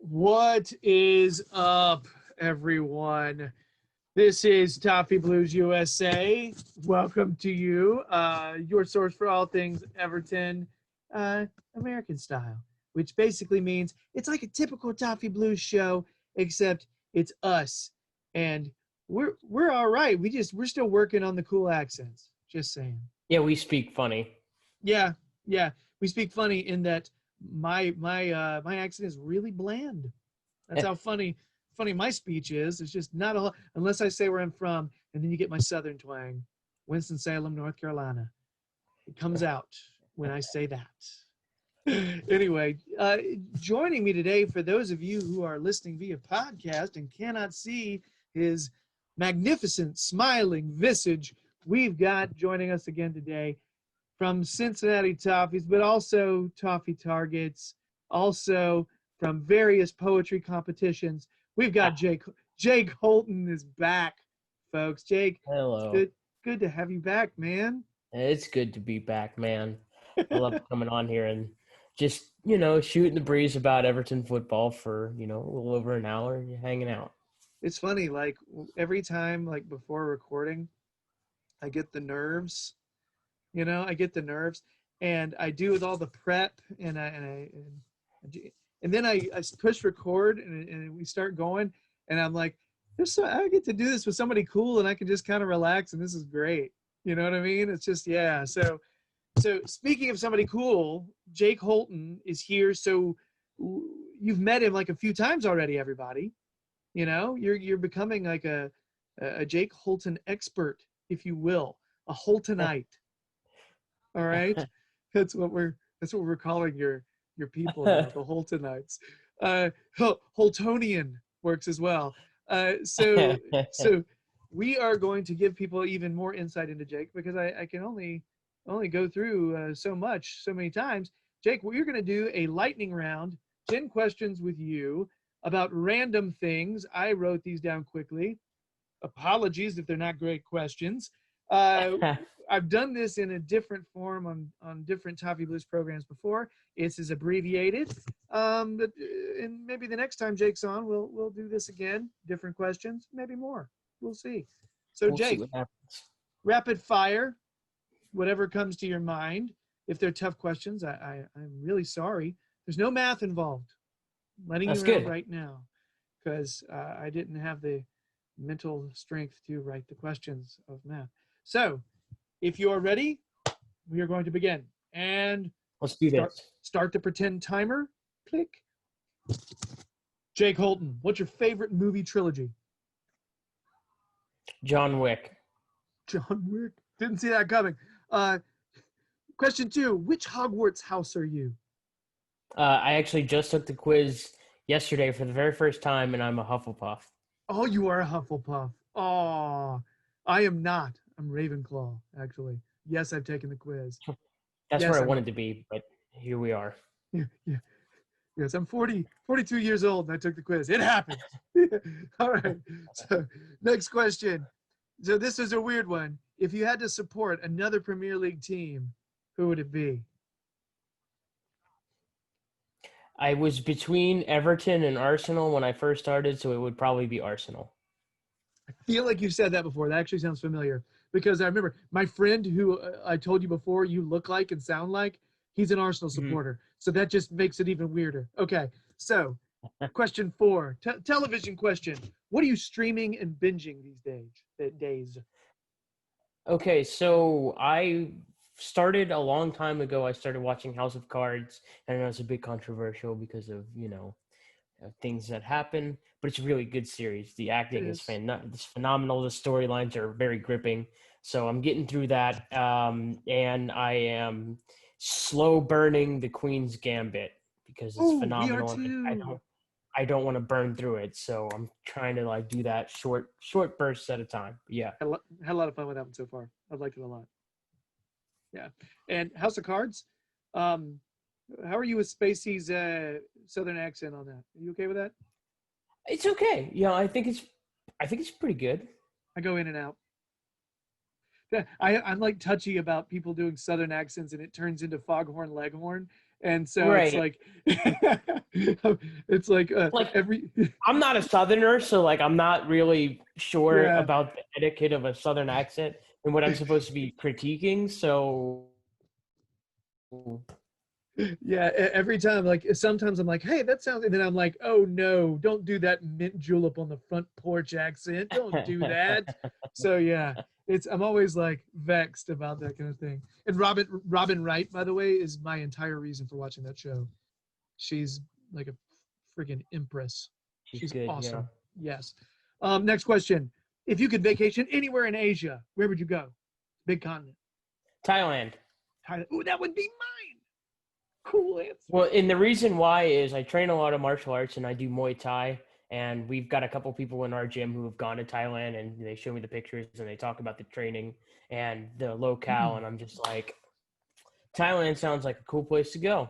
What is up, everyone? This is Toffee Blues USA. Welcome to you, your source for all things Everton, American style, which basically means it's like a typical Toffee Blues show, except it's us, and we're all right. We're still working on the cool accents. Just saying. Yeah, we speak funny. Yeah, yeah. We speak funny in that my accent is really bland. That's how funny my speech is. It's just not a unless I say where I'm from, and then you get my southern twang. Winston-Salem, North Carolina. It comes out when I say that. Anyway, joining me today, for those of you who are listening via podcast and cannot see his magnificent smiling visage, we've got joining us again today from Cincinnati Toffees, but also Toffee Targets, also from various poetry competitions. We've got Jake. Jake Holton is back, folks. Jake, Hello. good to have you back, man. It's good to be back, man. I love coming on here and just, shooting the breeze about Everton football for, a little over an hour and you're hanging out. It's funny, like every time, like before recording, I get the nerves. I get the nerves, and I do with all the prep, and then I push record, and we start going, and I'm like, I get to do this with somebody cool, and I can just kind of relax, and this is great. You know what I mean? It's just, yeah. So speaking of somebody cool, Jake Holton is here. So you've met him like a few times already, everybody. You're becoming like a Jake Holton expert, if you will, a Holtonite. All right, that's what we're calling your people now, the Holtonites. Holtonian works as well. So we are going to give people even more insight into Jake, because I can only go through so many times. Jake, we're going to do a lightning round, 10 questions with you about random things. I wrote these down quickly. Apologies if they're not great questions. I've done this in a different form on different Toffee Blues programs before. This is abbreviated. And maybe the next time Jake's on, we'll do this again. Different questions, maybe more. We'll see. So We'll Jake, see what happens. Rapid fire, whatever comes to your mind. If they're tough questions, I'm really sorry. There's no math involved. I'm letting That's you know good. right now, because I didn't have the mental strength to write the questions of math. So, if you are ready, we are going to begin. And Let's do this. Start the pretend timer. Click. Jake Holton, what's your favorite movie trilogy? John Wick. John Wick. Didn't see that coming. Question 2, which Hogwarts house are you? I actually just took the quiz yesterday for the very first time, and I'm a Hufflepuff. Oh, you are a Hufflepuff. Oh, I am not. I'm Ravenclaw, actually. Yes, I've taken the quiz. That's Yes, where I wanted to be, but here we are. Yeah. Yes, I'm 42 years old, and I took the quiz. It happened. All right. So, next question. So this is a weird one. If you had to support another Premier League team, who would it be? I was between Everton and Arsenal when I first started, so it would probably be Arsenal. I feel like you've said that before. That actually sounds familiar, because I remember my friend who I told you before you look like and sound like, he's an Arsenal supporter. Mm-hmm. So that just makes it even weirder. Okay, so question 4, television question. What are you streaming and binging these days? Okay, so I started a long time ago. I started watching House of Cards, and I know it's a bit controversial because of, things that happen, but it's a really good series. The acting is phenomenal. The storylines are very gripping. So I'm getting through that, and I am slow burning The Queen's Gambit because it's phenomenal. And I don't want to burn through it, so I'm trying to do that short bursts at a time. Yeah, had a lot of fun with that one so far. I've liked it a lot. Yeah, and House of Cards. How are you with Spacey's Southern accent on that? Are you okay with that? It's okay. Yeah, I think it's pretty good. I go in and out. I'm like touchy about people doing Southern accents, and it turns into Foghorn Leghorn, And so it's Right. like, it's like Like, every, I'm not a Southerner, so like I'm not really sure yeah. about the etiquette of a Southern accent and what I'm supposed to be critiquing. So Yeah, every time, like sometimes I'm like, hey, that sounds, and then I'm like, oh no, don't do that mint julep on the front porch accent. Don't do that. So yeah, I'm always like vexed about that kind of thing. And Robin Wright, by the way, is my entire reason for watching that show. She's like a freaking empress. she's She's good. Yeah. awesome. Yes. Next question. If you could vacation anywhere in Asia, where would you go? Big continent. Thailand. Thailand. Ooh, that would be mine. Cool answer. Well, and the reason why is I train a lot of martial arts and I do Muay Thai. And we've got a couple people in our gym who have gone to Thailand and they show me the pictures and they talk about the training and the locale. And I'm just like, Thailand sounds like a cool place to go.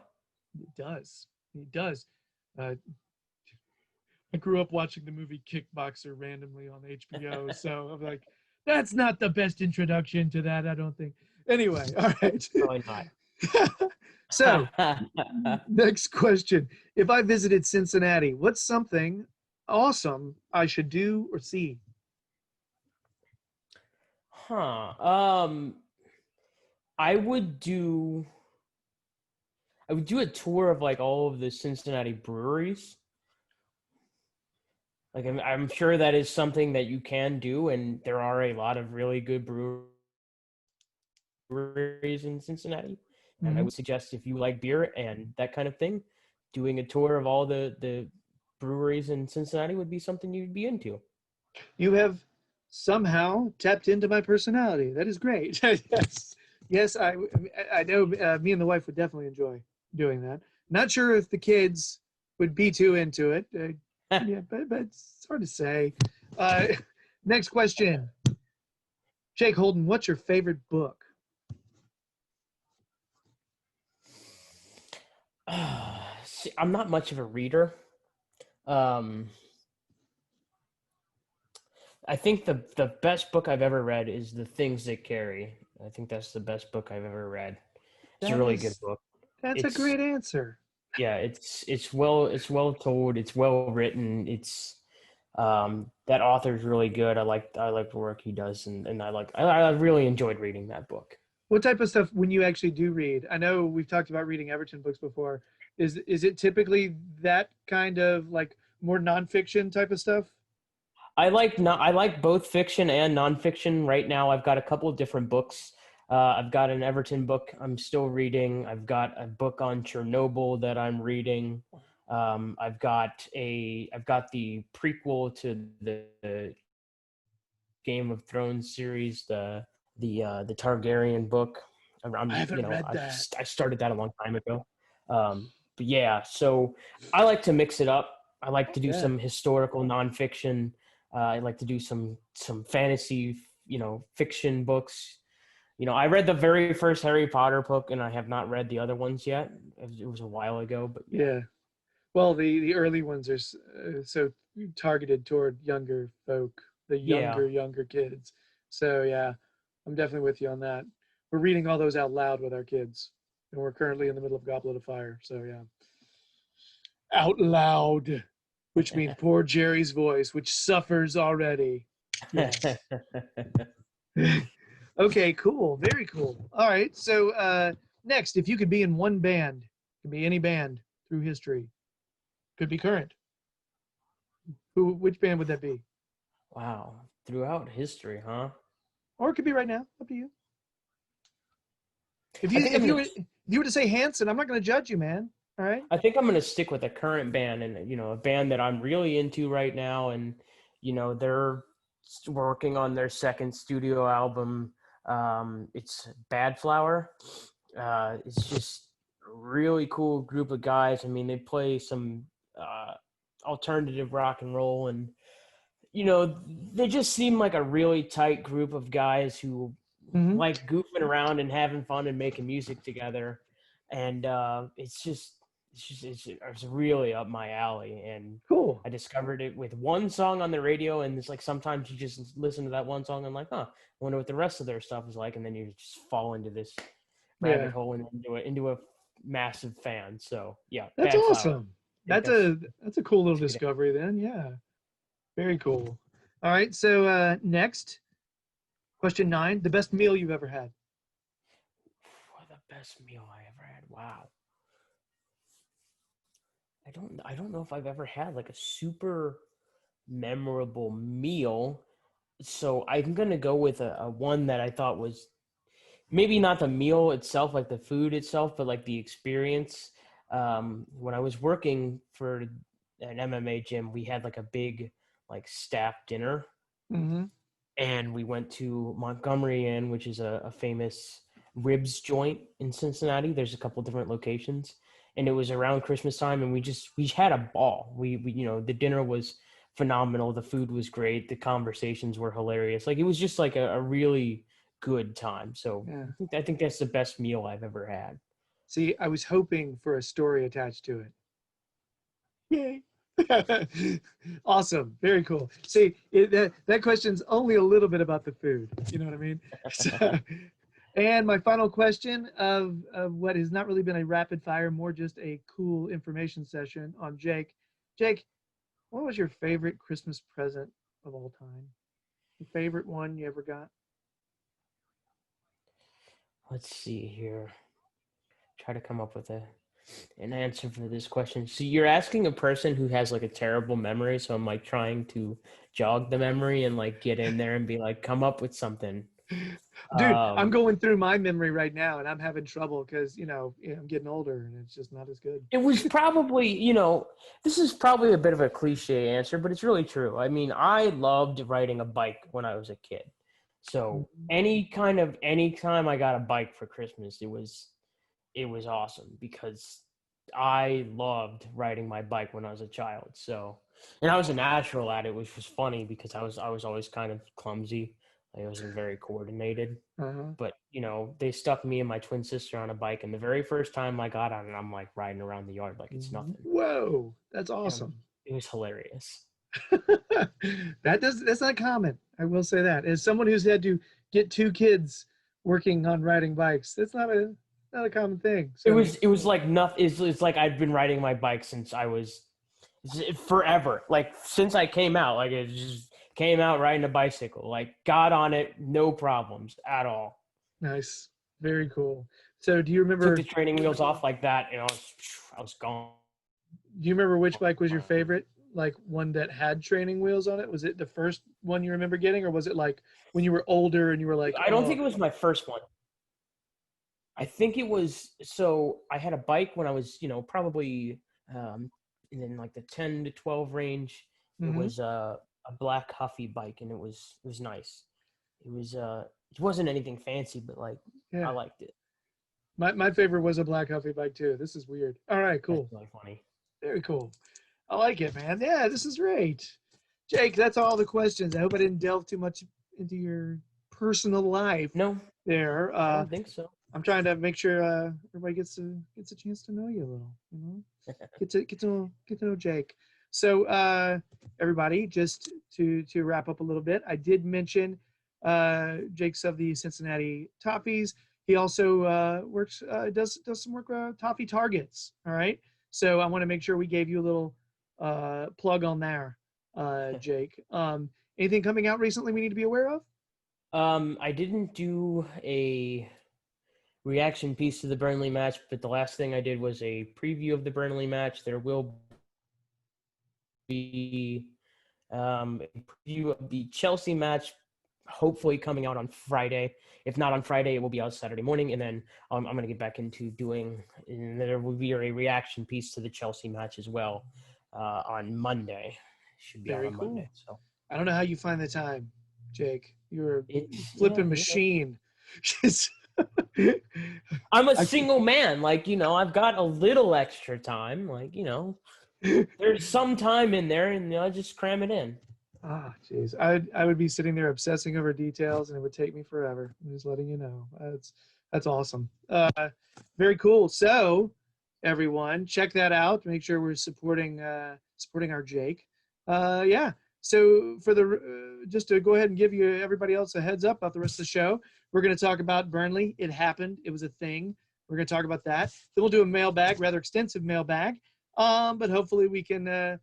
It does. It does. Uh, I grew up watching the movie Kickboxer randomly on HBO, so I'm like, that's not the best introduction to that, I don't think. Anyway, all right. Probably not. So, next question. If I visited Cincinnati, what's something awesome I should do or see? Huh. I would do a tour of like all of the Cincinnati breweries. Like I'm sure that is something that you can do, and there are a lot of really good breweries in Cincinnati. And I Mhm. would suggest if you like beer and that kind of thing, doing a tour of all the breweries in Cincinnati would be something you'd be into. You have somehow tapped into my personality. That is great. Yes. Yes, I know me and the wife would definitely enjoy doing that. Not sure if the kids would be too into it. Yeah, but it's hard to say. Uh, next question. Jake Holden, what's your favorite book? See, I'm not much of a reader. Um, I think the best book I've ever read is The Things That Carry. I think that's the best book I've ever read. It's a That really good is, book. that's a It's great answer. yeah, it's well told, it's well written. It's that author's really good. I like the work he does, and I really enjoyed reading that book. What type of stuff when you actually do read? I know we've talked about reading Everton books before. Is it typically that kind of like more nonfiction type of stuff? I like both fiction and nonfiction. Right now, I've got a couple of different books. I've got an Everton book I'm still reading. I've got a book on Chernobyl that I'm reading. I've got the prequel to the Game of Thrones series, the Targaryen book. I haven't read that. I started that a long time ago. But yeah, so I like to mix it up. I like to do Yeah. some historical nonfiction. I like to do some fantasy, fiction books. I read the very first Harry Potter book, and I have not read the other ones yet. It was a while ago, but yeah, Yeah. Well, the early ones are so targeted toward younger folk, the yeah. younger kids. So yeah, I'm definitely with you on that. We're reading all those out loud with our kids, and we're currently in the middle of Goblet of Fire. So yeah, out loud, which means poor Gerry's voice, which suffers already. Yes. Okay, cool. Very cool. All right. So next, if you could be in one band, could be any band through history, could be current. Which band would that be? Wow, throughout history, huh? Or it could be right now. Up to you. If I you think I'm if you gonna were if you were to say Hanson, I'm not going to judge you, man. All right. I think I'm gonna stick with a current band, and a band that I'm really into right now, and they're working on their second studio album. It's Bad Flower. It's just a really cool group of guys. I mean, they play some uh, alternative rock and roll, and they just seem like a really tight group of guys who Mm-hmm. like goofing around and having fun and making music together. And it's really up my alley. And Cool. I discovered it with one song on the radio, and it's like sometimes you just listen to that one song and like, I wonder what the rest of their stuff is like, and then you just fall into this rabbit Yeah. hole and into a massive fan. So yeah, That's bad flour. awesome. I think That's a cool little that's a good. discovery then. Yeah. Very cool. All right. So next, question 9, the best meal you've ever had. What the best meal I ever had? Wow. I don't know if I've ever had like a super memorable meal. So I'm gonna go with a one that I thought was maybe not the meal itself, like the food itself, but like the experience. When I was working for an MMA gym, we had like a big like staff dinner, Mm-hmm. and we went to Montgomery Inn, which is a famous ribs joint in Cincinnati. There's a couple different locations, and it was around Christmas time, and we had a ball. We the dinner was phenomenal. The food was great. The conversations were hilarious. Like it was just like a really good time. So Yeah. I think that's the best meal I've ever had. See, I was hoping for a story attached to it. Yay. Awesome. Very cool. See, that question's only a little bit about the food. You know what I mean? So, and my final question of what has not really been a rapid fire, more just a cool information session on Jake. Jake, what was your favorite Christmas present of all time? Your favorite one you ever got? Let's see here. Try to come up with an answer for this question. So you're asking a person who has like a terrible memory, so I'm like trying to jog the memory and like get in there and be like, come up with something. Dude, I'm Um, going through my memory right now and I'm having trouble because, I'm getting older and it's just not as good. it was probably, this is probably a bit of a cliche answer, but it's really true. I mean, I loved riding a bike when I was a kid. So anytime I got a bike for Christmas, it was awesome because I loved riding my bike when I was a child. So, and I was a natural at it, which was funny because I was always kind of clumsy. I wasn't very coordinated. Uh-huh. But they stuck me and my twin sister on a bike, and the very first time I got on it, I'm like riding around the yard like it's nothing. Whoa, that's It was, awesome. it was hilarious. That's not common. I will say that. As someone who's had to get 2 kids working on riding bikes, that's not a common thing. It So was it was like nothing. It's like I'd been riding my bike since I was forever. Like since I came out, like it just came out riding a bicycle. Like got on it, no problems at all. nice. Very cool. So do you Took the remember training wheels off like that, and I was gone. which bike was your favorite? Like one that had training wheels on it? Was it the first one you remember getting, or was it like when you were older and you were like, I don't oh, think it was my first one. I think it was so I had a bike when I was, probably in like the 10 to 12 range. It mm-hmm. was a black Huffy bike, and it was nice. It wasn't anything fancy, but like I Yeah. liked it. My favorite was a black Huffy bike too. This is weird. All right, That's cool. really funny. Very cool. I like it, man. Yeah, this is great. Jake, that's all the questions. I hope I didn't delve too much into your personal life No, there. I don't think so. I'm trying to make sure everybody gets a chance to know you a little. Get to know Jake. So everybody, just to wrap up a little bit, I did mention Jake's of the Cincinnati Toffees. He also does some work Toffee Targets. All right. So I want to make sure we gave you a little plug on there, Jake. Anything coming out recently we need to be aware of? I didn't do a reaction piece to the Burnley match, but the last thing I did was a preview of the Burnley match. There will be a preview of the Chelsea match, hopefully coming out on Friday. If not on Friday, it will be out Saturday morning, and then I'm going to get back into doing. And there will be a reaction piece to the Chelsea match as well on Monday. Should be out Very on cool. Monday. So I don't know how you find the time, Jake. You're a it's flipping machine. I'm a I, single man. Like I've got a little extra time. Like there's some time in there, and I just cram it in. jeez. I would be sitting there obsessing over details, and it would take me forever. I'm just letting you know. That's awesome. Very cool. So, everyone, check that out. Make sure we're supporting our Jake. Yeah. So for the just to go ahead and give you everybody else a heads up about the rest of the show, we're going to talk about Burnley. It happened. It was a thing. We're going to talk about that. Then we'll do a mailbag, rather extensive mailbag. But hopefully we can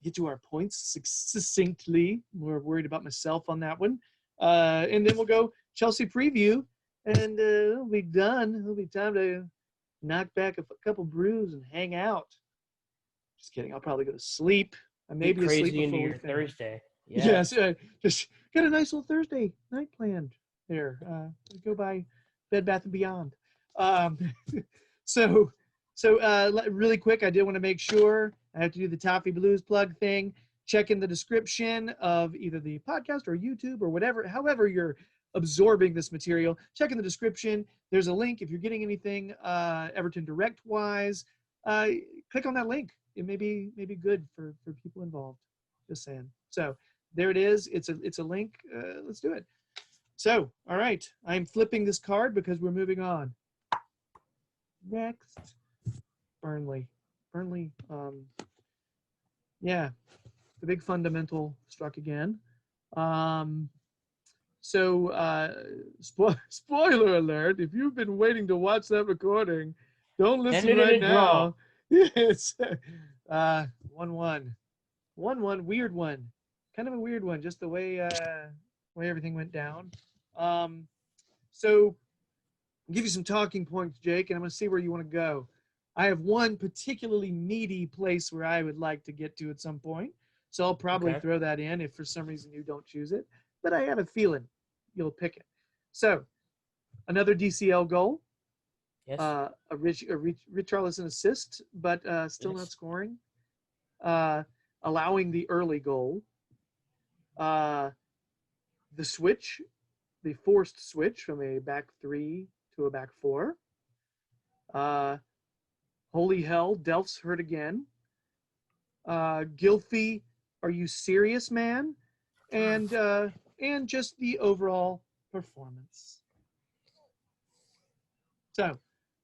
get to our points succinctly. We're worried about myself on that one. And then we'll go Chelsea preview, and it'll be done. It'll be time to knock back a couple brews and hang out. Just kidding. I'll probably go to sleep. I may be asleep crazy into before your we finish. Thursday. Yes, just got a nice little Thursday night planned there. Go by Bed Bath and Beyond. Um, so really quick, I did want to make sure I have to do the Toffee Blues plug thing. Check in the description of either the podcast or YouTube or whatever, however you're absorbing this material. Check in the description. There's a link if you're getting anything Everton Direct wise. Click on that link. It may be good for people involved. Just saying. So there it is. It's a link. Let's do it. So, all right. I'm flipping this card because we're moving on. Next, Burnley. Yeah, the big fundamental struck again. Spoiler alert, if you've been waiting to watch that recording, don't listen right now. It's 1-1. 1-1, weird one. Kind of a weird one, just the way everything went down. So I'll give you some talking points, Jake, and I'm going to see where you want to go. I have one particularly meaty place where I would like to get to at some point. So I'll probably throw that in if for some reason you don't choose it. But I have a feeling you'll pick it. So another DCL goal. Yes. A Richarlison assist, but still not scoring. Allowing the early goal. The forced switch from a back three to a back four. Holy hell, Delph's hurt again. Gylfi, are you serious, man? And just the overall performance. So,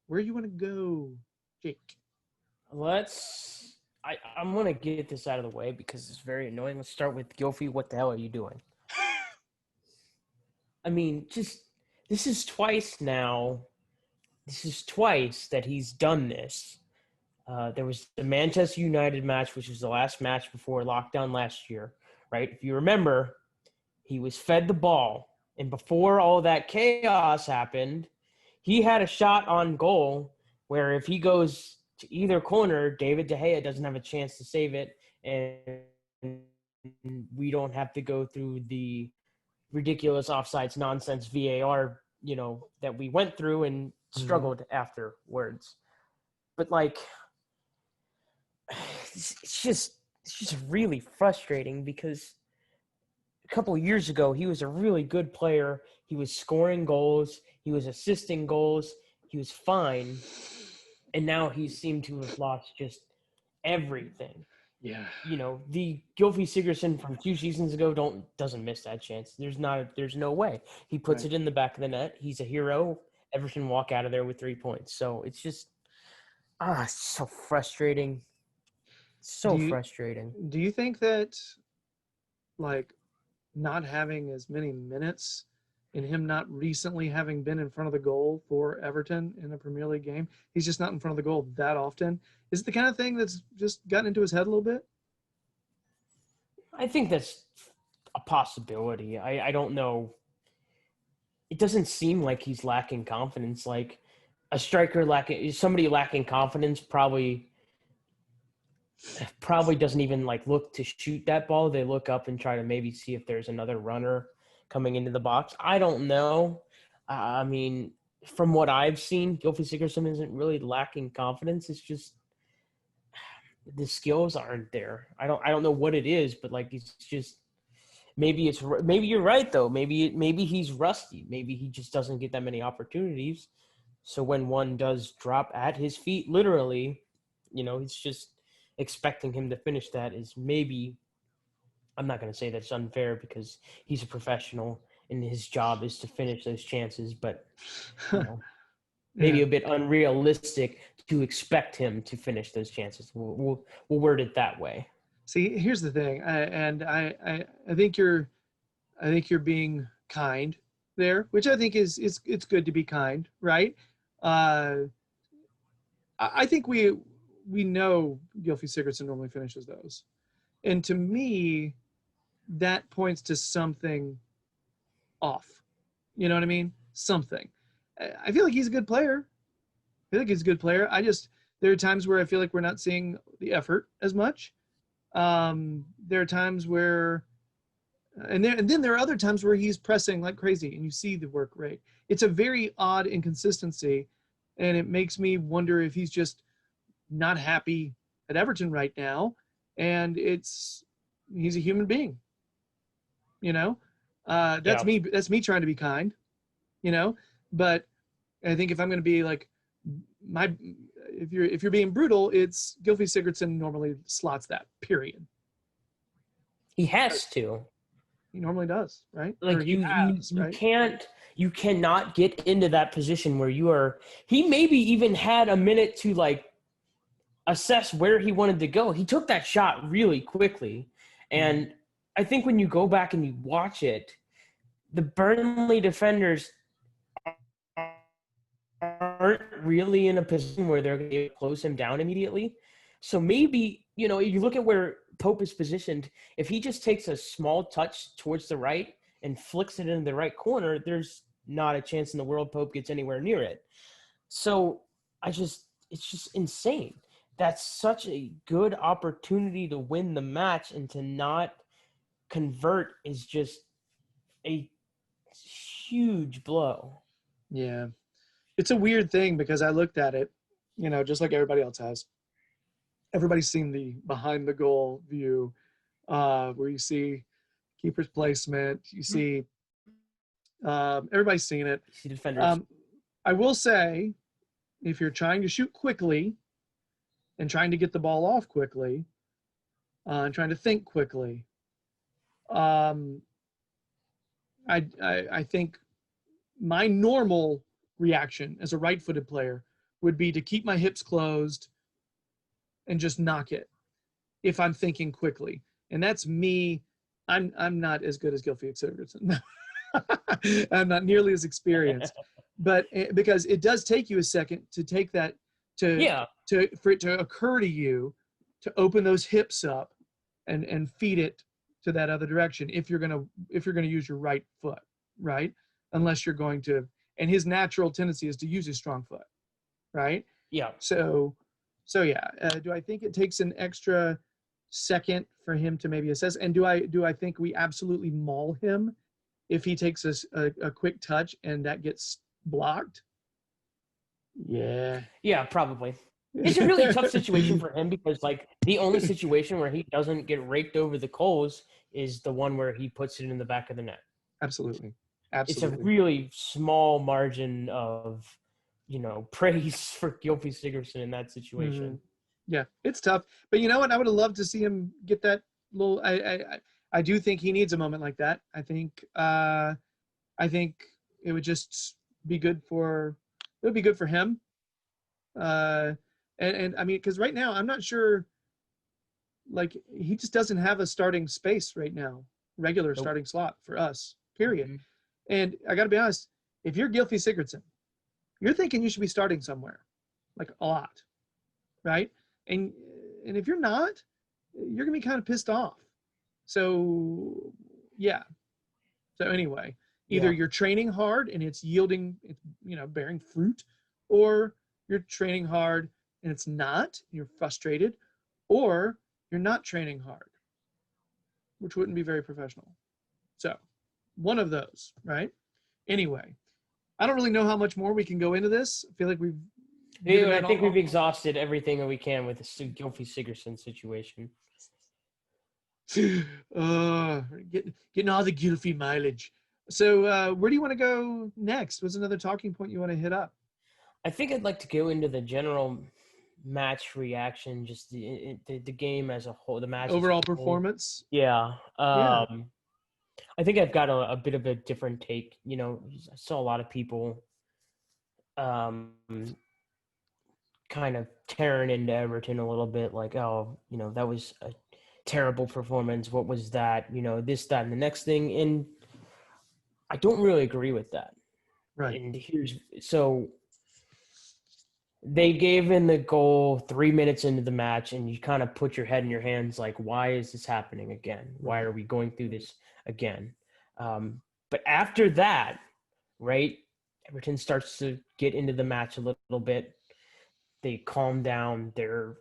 where do you want to go, Jake? I'm going to get this out of the way because it's very annoying. Let's start with Gylfi. What the hell are you doing? I mean, this is twice now. This is twice that he's done this. There was the Manchester United match, which was the last match before lockdown last year, right? If you remember, he was fed the ball. And before all that chaos happened, he had a shot on goal where if he goes to either corner, David De Gea doesn't have a chance to save it. And we don't have to go through the ridiculous offsides nonsense VAR, that we went through and struggled afterwards. But it's just really frustrating because a couple of years ago he was a really good player. He was scoring goals, he was assisting goals, he was fine, and now he seemed to have lost just everything. Yeah. The Gylfi Sigurdsson from 2 seasons ago doesn't miss that chance. There's no way. He puts it in the back of the net. He's a hero. Everton walk out of there with 3 points. So it's just it's so frustrating. Frustrating. Do you think that not having as many minutes and him not recently having been in front of the goal for Everton in a Premier League game, he's just not in front of the goal that often? Is it the kind of thing that's just gotten into his head a little bit? I think that's a possibility. I don't know. It doesn't seem like he's lacking confidence. Like a striker somebody lacking confidence probably doesn't even look to shoot that ball. They look up and try to maybe see if there's another runner coming into the box. I don't know. I mean, from what I've seen, Gylfi Sigurdsson isn't really lacking confidence. It's just the skills aren't there. I don't know what it is, but it's just maybe you're right though. Maybe he's rusty. Maybe he just doesn't get that many opportunities. So when one does drop at his feet, literally, he's just expecting him to finish that is maybe. I'm not going to say that's unfair because he's a professional and his job is to finish those chances, but maybe a bit unrealistic to expect him to finish those chances. We'll word it that way. See, here's the thing, I think you're being kind there, which I think is it's good to be kind, right? I think we know Gylfi Sigurdsson normally finishes those, and to me, that points to something off. You know what I mean? Something. I feel like he's a good player. I feel like he's a good player. There are times where I feel like we're not seeing the effort as much. There are times where, and then there are other times where he's pressing like crazy, and you see the work rate. It's a very odd inconsistency, and it makes me wonder if he's just not happy at Everton right now, and he's a human being. You know, that's Yeah. me. That's me trying to be kind. You know, but I think if I'm going to be like if you're being brutal, it's Gylfi Sigurdsson normally slots that. Period. He has to. He normally does, right? Or Like he has, you right? can't, you cannot get into that position where you are. He maybe even had a minute to like assess where he wanted to go. He took that shot really quickly, and I think when you go back and you watch it, the Burnley defenders aren't really in a position where they're going to close him down immediately. So maybe, you look at where Pope is positioned. If he just takes a small touch towards the right and flicks it into the right corner, there's not a chance in the world Pope gets anywhere near it. So it's just insane. That's such a good opportunity to win the match, and to not convert is just a huge blow. Yeah. It's a weird thing because I looked at it, just like everybody else has. Everybody's seen the behind the goal view, where you see keeper's placement. You see, everybody's seen it. See defenders. I will say, if you're trying to shoot quickly and trying to get the ball off quickly, and trying to think quickly, I think my normal reaction as a right-footed player would be to keep my hips closed and just knock it if I'm thinking quickly. And that's me. I'm not as good as Gylfi Sigurdsson. I'm not nearly as experienced, but because it does take you a second to take that for it to occur to you to open those hips up and feed it to that other direction if you're gonna use your right foot, right? Unless you're going to, and his natural tendency is to use his strong foot, right? Yeah. So yeah. Do I think it takes an extra second for him to maybe assess? And do I think we absolutely maul him if he takes a quick touch and that gets blocked? Yeah. Yeah, probably. It's a really tough situation for him because, like, the only situation where he doesn't get raked over the coals is the one where he puts it in the back of the net. Absolutely. It's a really small margin of, praise for Gylfi Sigurdsson in that situation. Mm-hmm. Yeah, it's tough. But you know what? I would have loved to see him get that little. I do think he needs a moment like that. I think it would just be good for. It would be good for him. And I mean, because right now I'm not sure. Like, he just doesn't have a starting space right now, regular starting slot for us. Period. Mm-hmm. And I got to be honest, if you're Gylfi Sigurdsson, you're thinking you should be starting somewhere, like a lot, right? And if you're not, you're gonna be kind of pissed off. So yeah. So anyway, either you're training hard and it's yielding, bearing fruit, or you're training hard and it's not, you're frustrated, or you're not training hard, which wouldn't be very professional. So one of those, right? Anyway, I don't really know how much more we can go into this. I feel like we've we've exhausted everything that we can with the Gylfi Sigurdsson situation. Getting all the Gylfi mileage. So where do you want to go next? What's another talking point you want to hit up? I think I'd like to go into the general match reaction, just the game as a whole, the match overall performance. Yeah. I think I've got a bit of a different take. I saw a lot of people kind of tearing into Everton a little bit, like, oh, that was a terrible performance. What was that? This, that, and the next thing. And I don't really agree with that. Right. And They gave in the goal 3 minutes into the match, and you kind of put your head in your hands like, why is this happening again? Why Right. are we going through this again? But after that, right, Everton starts to get into the match a little bit. They calm down. They're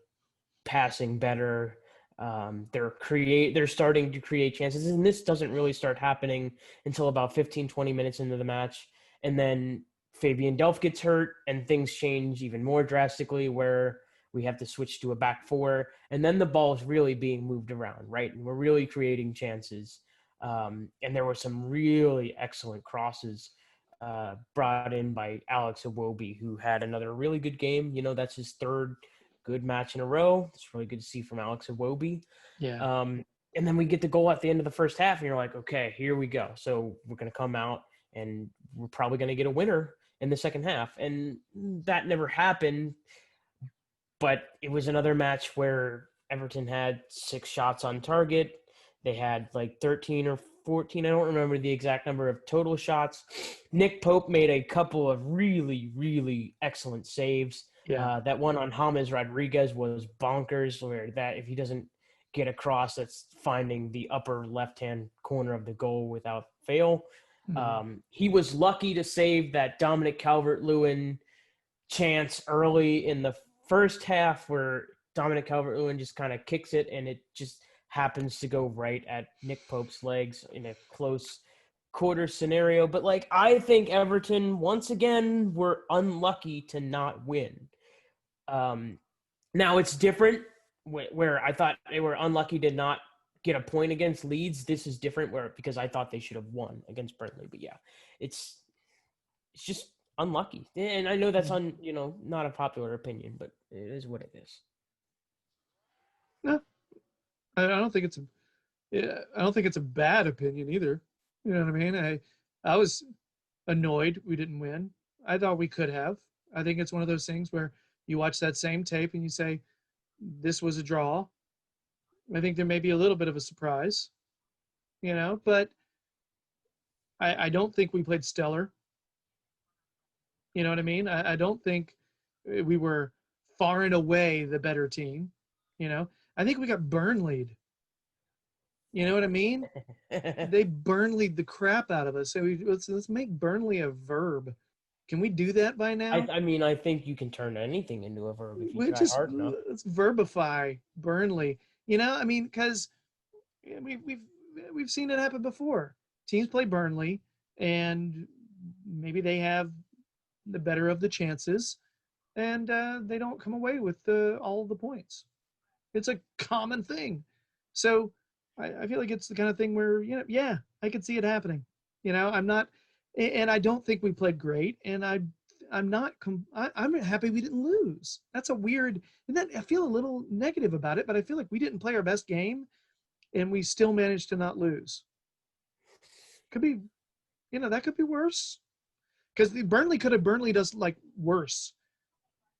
passing better. They're starting to create chances, and this doesn't really start happening until about 15, 20 minutes into the match. And then Fabian Delph gets hurt, and things change even more drastically where we have to switch to a back four. And then the ball is really being moved around, right? And we're really creating chances. And there were some really excellent crosses brought in by Alex Iwobi, who had another really good game. That's his third good match in a row. It's really good to see from Alex Iwobi. Yeah. And then we get the goal at the end of the first half, and you're like, okay, here we go. So we're going to come out, and we're probably going to get a winner in the second half. And that never happened, but it was another match where Everton had 6 shots on target. They had like 13 or 14. I don't remember the exact number of total shots. Nick Pope made a couple of really, really excellent saves. Yeah. That one on James Rodriguez was bonkers, where that if he doesn't get across, that's finding the upper left-hand corner of the goal without fail. He was lucky to save that Dominic Calvert-Lewin chance early in the first half where Dominic Calvert-Lewin just kind of kicks it, and it just happens to go right at Nick Pope's legs in a close quarter scenario. But like, I think Everton once again were unlucky to not win. Now it's different where I thought they were unlucky to not get a point against Leeds. This is different because I thought they should have won against Burnley. But yeah, it's just unlucky. And I know that's not a popular opinion, but it is what it is. No, I don't think it's a. Yeah, I don't think it's a bad opinion either. You know what I mean? I was annoyed we didn't win. I thought we could have. I think it's one of those things where you watch that same tape and you say, this was a draw. I think there may be a little bit of a surprise, but I don't think we played stellar. You know what I mean? I don't think we were far and away the better team. I think we got Burnleyed. You know what I mean? They Burnleyed the crap out of us. So let's make Burnley a verb. Can we do that by now? I mean, I think you can turn anything into a verb if you We try just hard enough. let's verbify Burnley. I mean, because we've seen it happen before. Teams play Burnley, and maybe they have the better of the chances, and they don't come away with all of the points. It's a common thing. So I feel like it's the kind of thing where, yeah, I could see it happening. I'm not, and I don't think we played great, and I'm not, I'm happy we didn't lose. That's a weird, and that I feel a little negative about it, but I feel like we didn't play our best game, and we still managed to not lose. Could be, that could be worse. Because the Burnley could have Burnleyed us like worse.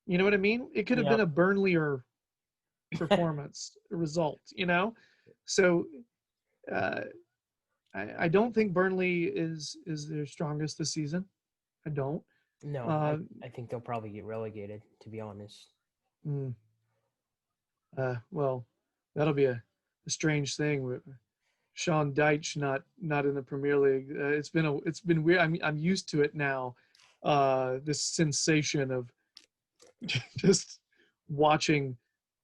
You know what I mean? It could have been a Burnleyer performance result. So I don't think Burnley is their strongest this season. I don't. No, I think they'll probably get relegated, to be honest. Well, that'll be a strange thing with Sean Dyche not in the Premier League. It's been weird. I'm used to it now. This sensation of just watching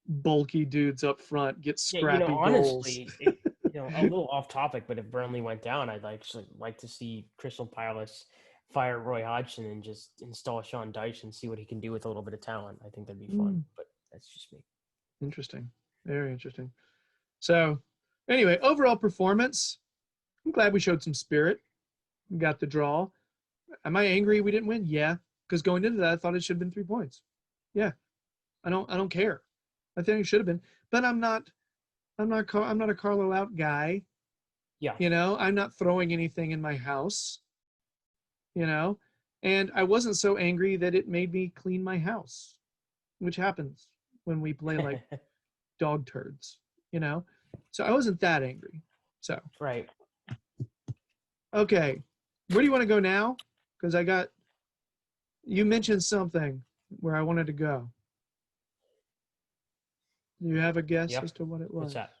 bulky dudes up front get scrappy goals. Honestly, a little off topic, but if Burnley went down, I'd actually like to see Crystal Palace fire Roy Hodgson and just install Sean Dyche and see what he can do with a little bit of talent. I think that'd be fun, but that's just me. Interesting. Very interesting. So anyway, overall performance, I'm glad we showed some spirit. We got the draw. Am I angry we didn't win? Yeah. Because going into that, I thought it should have been 3 points. Yeah. I don't care. I think it should have been. But I'm not a Carlo out guy. Yeah. I'm not throwing anything in my house. And I wasn't so angry that it made me clean my house, which happens when we play like dog turds, So I wasn't that angry. So right. Okay. Where do you want to go now? Because you mentioned something. where I wanted to go. Do you have a guess Yep. as to what it What's was? that?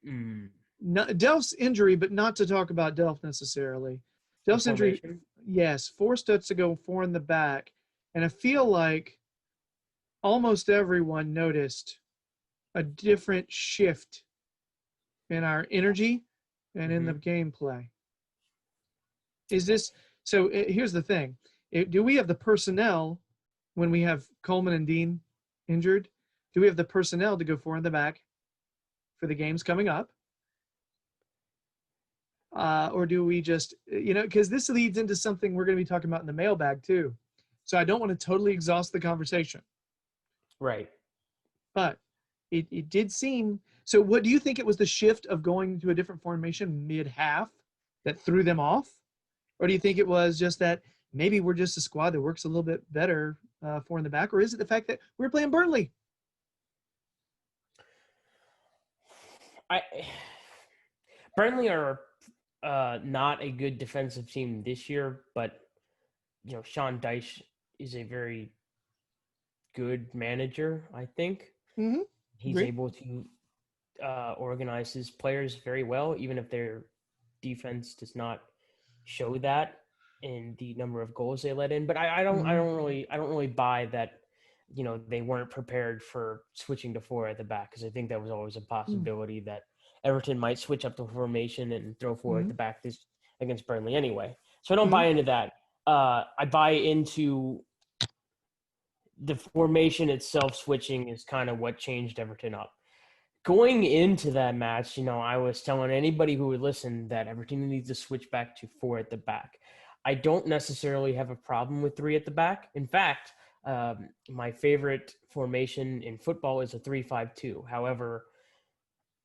Mm. Delph's injury, but not to talk about Delph necessarily. The Delph's injury, formation? yes, forced us to go 4 in the back. And I feel like almost everyone noticed a different shift in our energy and in the Mm-hmm. gameplay. Is this so? Here's the thing: do we have the personnel when we have Coleman and Dean injured? Do we have the personnel to go 4 in the back for the games coming up? Or do we just, because this leads into something we're going to be talking about in the mailbag too. So I don't want to totally exhaust the conversation. Right. But it did seem. So what do you think it was the shift of going to a different formation mid-half that threw them off? Or do you think it was just that maybe we're just a squad that works a little bit better 4 in the back? Or is it the fact that we're playing Burnley? Burnley are not a good defensive team this year, but Sean Dyche is a very good manager. I think Mm-hmm. he's Agree. able to organize his players very well, even if their defense does not show that in the number of goals they let in. But I Mm-hmm. don't really buy that. They weren't prepared for switching to 4 at the back, because I think that was always a possibility that Everton might switch up the formation and throw 4 at Mm-hmm. the back this against Burnley anyway. So I don't Mm-hmm. buy into that. I buy into the formation itself switching is kind of what changed Everton up. Going into that match, I was telling anybody who would listen that Everton needs to switch back to 4 at the back. I don't necessarily have a problem with 3 at the back. In fact, my favorite formation in football is a 3-5-2. However,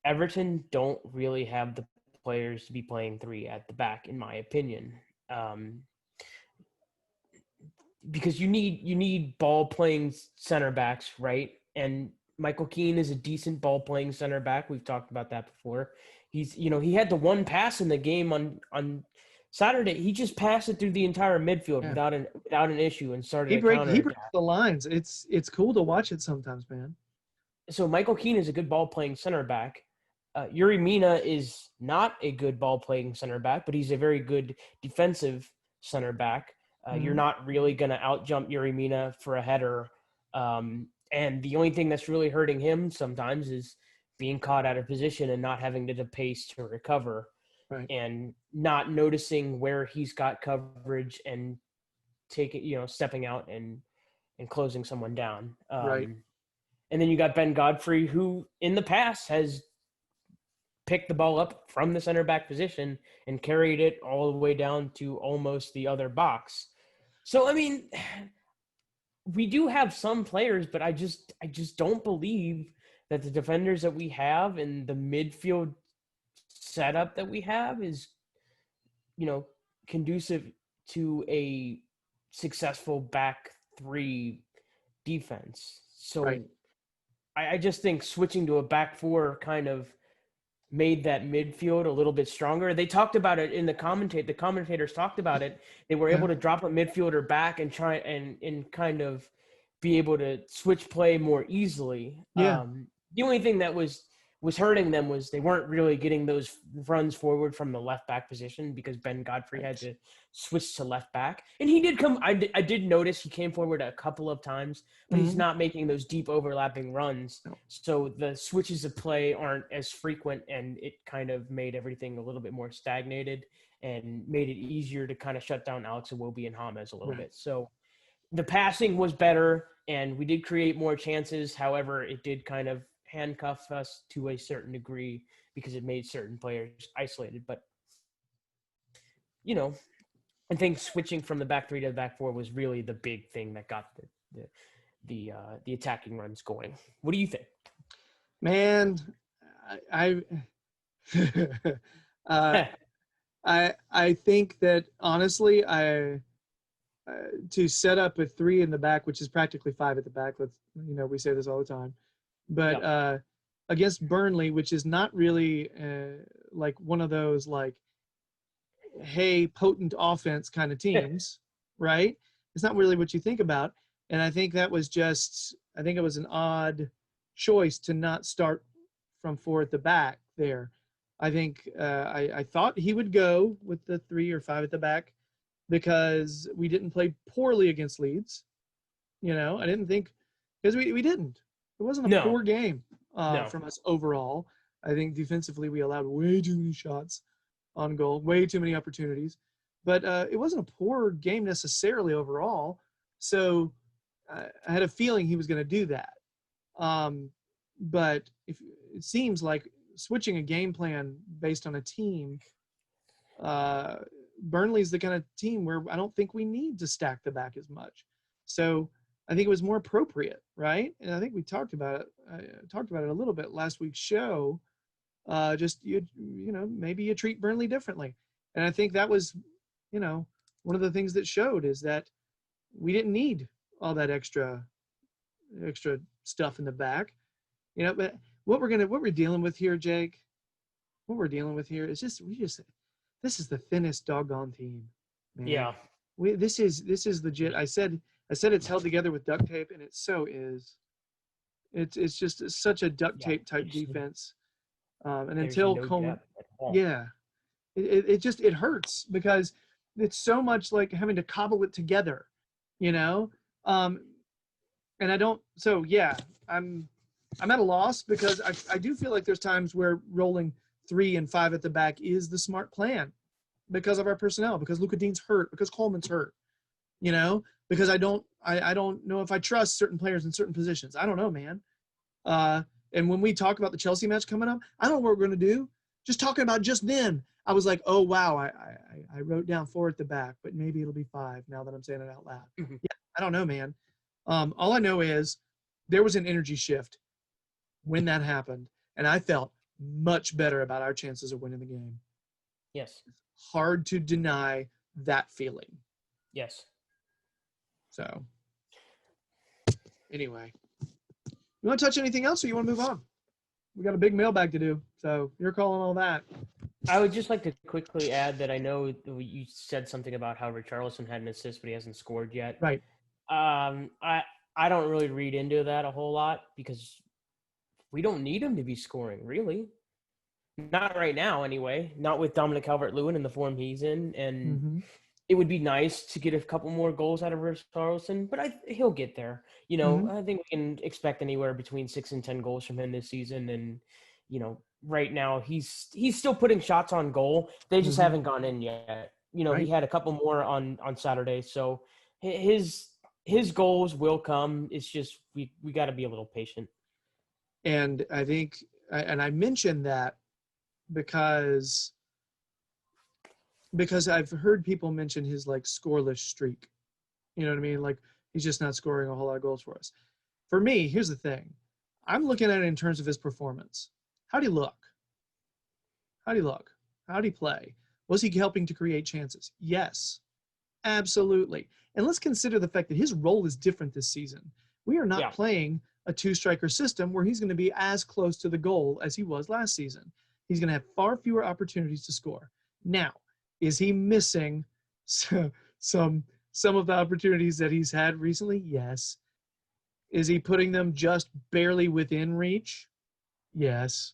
Everton don't really have the players to be playing 3 at the back, in my opinion. Because you need ball playing center backs, right? And Michael Keane is a decent ball playing center back. We've talked about that before. He had the one pass in the game on Saturday. He just passed it through the entire midfield Yeah. without an issue and started He a breaks counterattack. the lines. It's cool to watch it sometimes, man. So Michael Keane is a good ball playing center back. Yuri Mina is not a good ball playing center back, but he's a very good defensive center back. You're Mm-hmm. not really going to outjump Yuri Mina for a header. And the only thing that's really hurting him sometimes is being caught out of position and not having the pace to recover Right. and not noticing where he's got coverage and stepping out and closing someone down. Right. And then you got Ben Godfrey, who in the past has picked the ball up from the center back position and carried it all the way down to almost the other box. So, I mean, we do have some players, but I just don't believe that the defenders that we have and the midfield setup that we have is, conducive to a successful back 3 defense. Right. So I just think switching to a back 4 kind of made that midfield a little bit stronger. They talked about it in the commentators talked about it. They were Yeah. able to drop a midfielder back and try and kind of be able to switch play more easily. Yeah. The only thing that was hurting them was they weren't really getting those runs forward from the left back position because Ben Godfrey had Right. to switch to left back. And he did come. I did notice he came forward a couple of times, but he's Mm-hmm. not making those deep overlapping runs. No. So the switches of play aren't as frequent, and it kind of made everything a little bit more stagnated and made it easier to kind of shut down Alex Iwobi and James a little Right. bit. So the passing was better, and we did create more chances. However, it did kind of handcuff us to a certain degree because it made certain players isolated. But, I think switching from the back 3 to the back 4 was really the big thing that got the attacking runs going. What do you think? Man, I uh, I think that honestly, to set up a 3 in the back, which is practically 5 at the back. We say this all the time, but Yep. against Burnley, which is not really like one of those like, hey, potent offense kind of teams, right? It's not really what you think about. And I think that was I think it was an odd choice to not start from 4 at the back there. I think I thought he would go with the 3 or 5 at the back because we didn't play poorly against Leeds. I didn't think because we didn't. It wasn't a No, poor game no. from us overall. I think defensively we allowed way too many shots on goal, way too many opportunities. But it wasn't a poor game necessarily overall. So I had a feeling he was going to do that. But if it seems like switching a game plan based on a team, Burnley's the kind of team where I don't think we need to stack the back as much. So I think it was more appropriate, right? And I think we talked about it. I talked about it a little bit last week's show. Just maybe you treat Burnley differently, and I think that was, one of the things that showed is that we didn't need all that extra stuff in the back, But what we're dealing with here, Jake, what we're dealing with here is this is the thinnest doggone team, man. Yeah. This is legit. I said it's held together with duct tape, and it so is. It's just such a duct tape type defense. And There's until no Coleman, depth at all. yeah, it hurts because it's so much like having to cobble it together, and I don't. So yeah, I'm at a loss because I do feel like there's times where rolling 3 and 5 at the back is the smart plan because of our personnel, because Luka Dean's hurt, because Coleman's hurt, because I don't know if I trust certain players in certain positions. I don't know, man. And when we talk about the Chelsea match coming up, I don't know what we're going to do. Just talking about just then, I was like, oh, wow, I wrote down 4 at the back, but maybe it'll be 5 now that I'm saying it out loud. Mm-hmm. Yeah, I don't know, man. All I know is there was an energy shift when that happened, and I felt much better about our chances of winning the game. Yes. Hard to deny that feeling. Yes. So, anyway. You want to touch anything else or you want to move on? We got a big mailbag to do, so you're calling all that. I would just like to quickly add that I know you said something about how Richarlison had an assist, but he hasn't scored yet. Right. I don't really read into that a whole lot because we don't need him to be scoring, really. Not right now, anyway. Not with Dominic Calvert-Lewin in the form he's in, and it would be nice to get a couple more goals out of Richarlison, but he'll get there. I think we can expect anywhere between 6 and 10 goals from him this season, and right now he's still putting shots on goal. They just haven't gone in yet. Right. He had a couple more on Saturday, so his goals will come. It's just we got to be a little patient. And I think, and I mentioned that because I've heard people mention his like scoreless streak. You know what I mean? Like he's just not scoring a whole lot of goals for us. For me, here's the thing. I'm looking at it in terms of his performance. How'd he look? How'd he play? Was he helping to create chances? Yes, absolutely. And let's consider the fact that his role is different this season. We are not playing a 2-striker system where he's going to be as close to the goal as he was last season. He's going to have far fewer opportunities to score. Now, is he missing some of the opportunities that he's had recently? Yes. Is he putting them just barely within reach? Yes.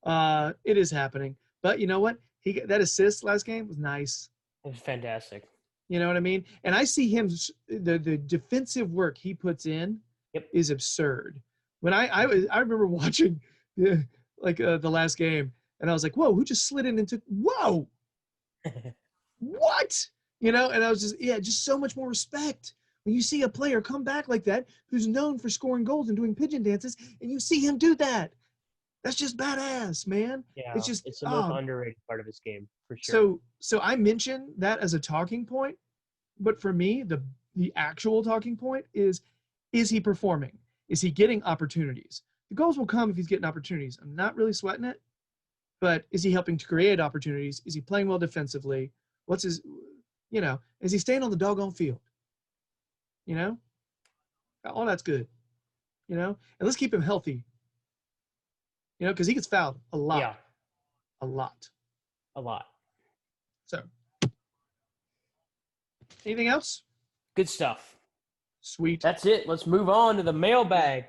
It is happening. But you know what? That assist last game was nice. It was fantastic. You know what I mean? And I see him, the defensive work he puts in is absurd. When I remember watching the last game, and I was like, whoa, who just slid in and took, whoa, what? And I was just so much more respect. When you see a player come back like that, who's known for scoring goals and doing pigeon dances, and you see him do that, that's just badass, man. Yeah, it's the most underrated part of his game, for sure. So I mentioned that as a talking point, but for me, the actual talking point is he performing? Is he getting opportunities? The goals will come if he's getting opportunities. I'm not really sweating it, but is he helping to create opportunities? Is he playing well defensively? What's his, is he staying on the doggone field? All that's good, and let's keep him healthy, because he gets fouled a lot. Yeah. A lot. So, anything else? Good stuff. Sweet. That's it. Let's move on to the mailbag.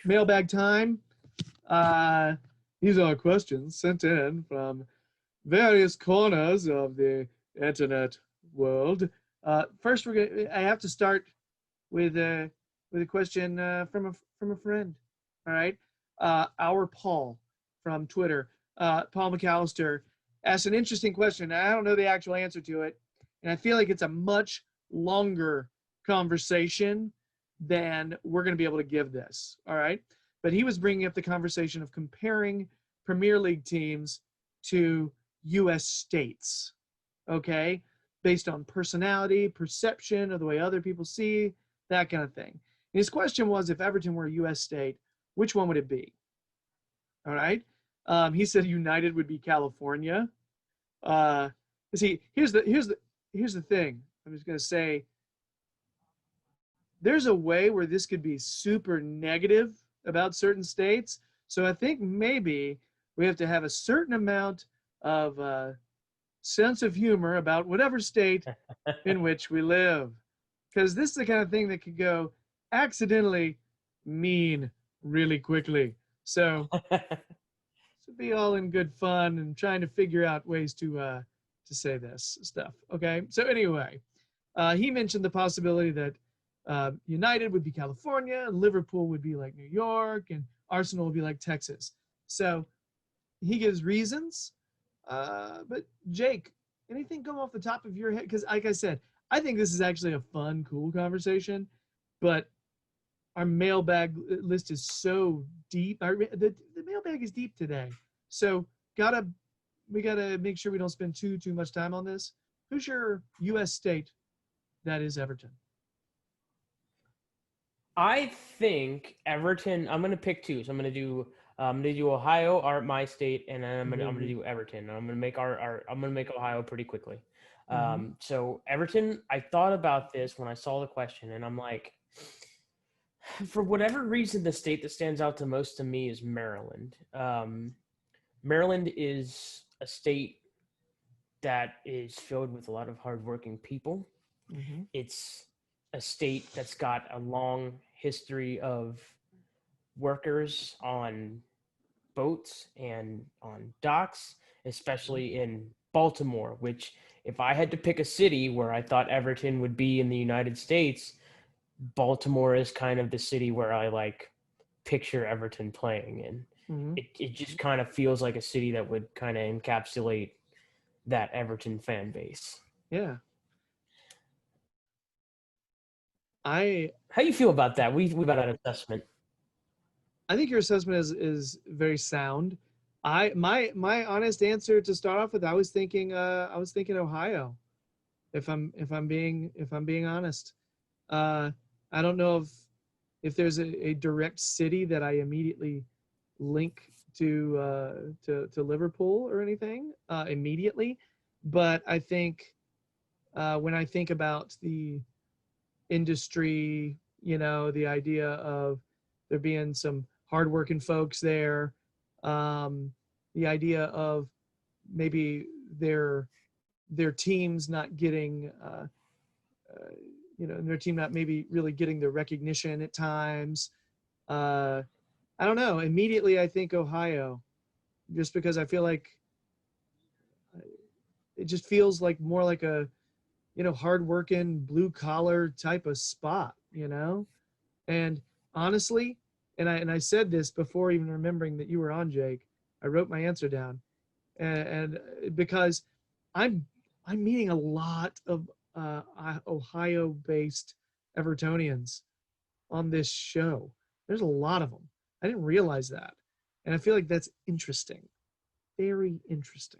Mailbag time. These are questions sent in from various corners of the internet world. First, I have to start with a question from a friend. All right, our Paul from Twitter, Paul McAllister, asked an interesting question. I don't know the actual answer to it, and I feel like it's a much longer conversation than we're going to be able to give this. All right, but he was bringing up the conversation of comparing Premier League teams to U.S. states. Okay, based on personality, perception of the way other people see, that kind of thing. And his question was, if Everton were a U.S. state, which one would it be? All right. He said United would be California. See, here's the thing. I'm just gonna say, there's a way where this could be super negative about certain states. So I think maybe we have to have a certain amount of sense of humor about whatever state in which we live. Because this is the kind of thing that could go accidentally mean really quickly. So be all in good fun and trying to figure out ways to say this stuff. Okay. So anyway, he mentioned the possibility that United would be California, and Liverpool would be like New York, and Arsenal would be like Texas. So he gives reasons. But Jake, anything come off the top of your head? Because like I said, I think this is actually a fun, cool conversation, but our mailbag list is so deep. The mailbag is deep today. So we gotta make sure we don't spend too much time on this. Who's your U.S. state that is Everton? I think Everton. I'm gonna pick two. So I'm gonna do Ohio, my state, and then I'm gonna do Everton. I'm gonna make I'm gonna make Ohio pretty quickly. So Everton. I thought about this when I saw the question, and I'm like, for whatever reason, the state that stands out the most to me is Maryland. Maryland is a state that is filled with a lot of hardworking people. It's a state that's got a long history of workers on boats and on docks, especially in Baltimore, which if I had to pick a city where I thought Everton would be in the United States, Baltimore is kind of the city where I like picture Everton playing in. It just kind of feels like a city that would kind of encapsulate that Everton fan base. Yeah. How you feel about that? We got an assessment. I think your assessment is very sound. My honest answer to start off with, I was thinking Ohio. If I'm being honest, I don't know if there's a direct city that I immediately link to Liverpool or anything immediately, but I think when I think about the industry, the idea of there being some hardworking folks there, the idea of maybe their teams not getting their team not maybe really getting the recognition at times. I don't know. Immediately, I think Ohio, just because I feel like it just feels like more like a, hardworking blue collar type of spot, And honestly, and I said this before even remembering that you were on, Jake. I wrote my answer down, and because I'm meeting a lot of Ohio-based Evertonians on this show. There's a lot of them. I didn't realize that, and I feel like that's interesting, very interesting.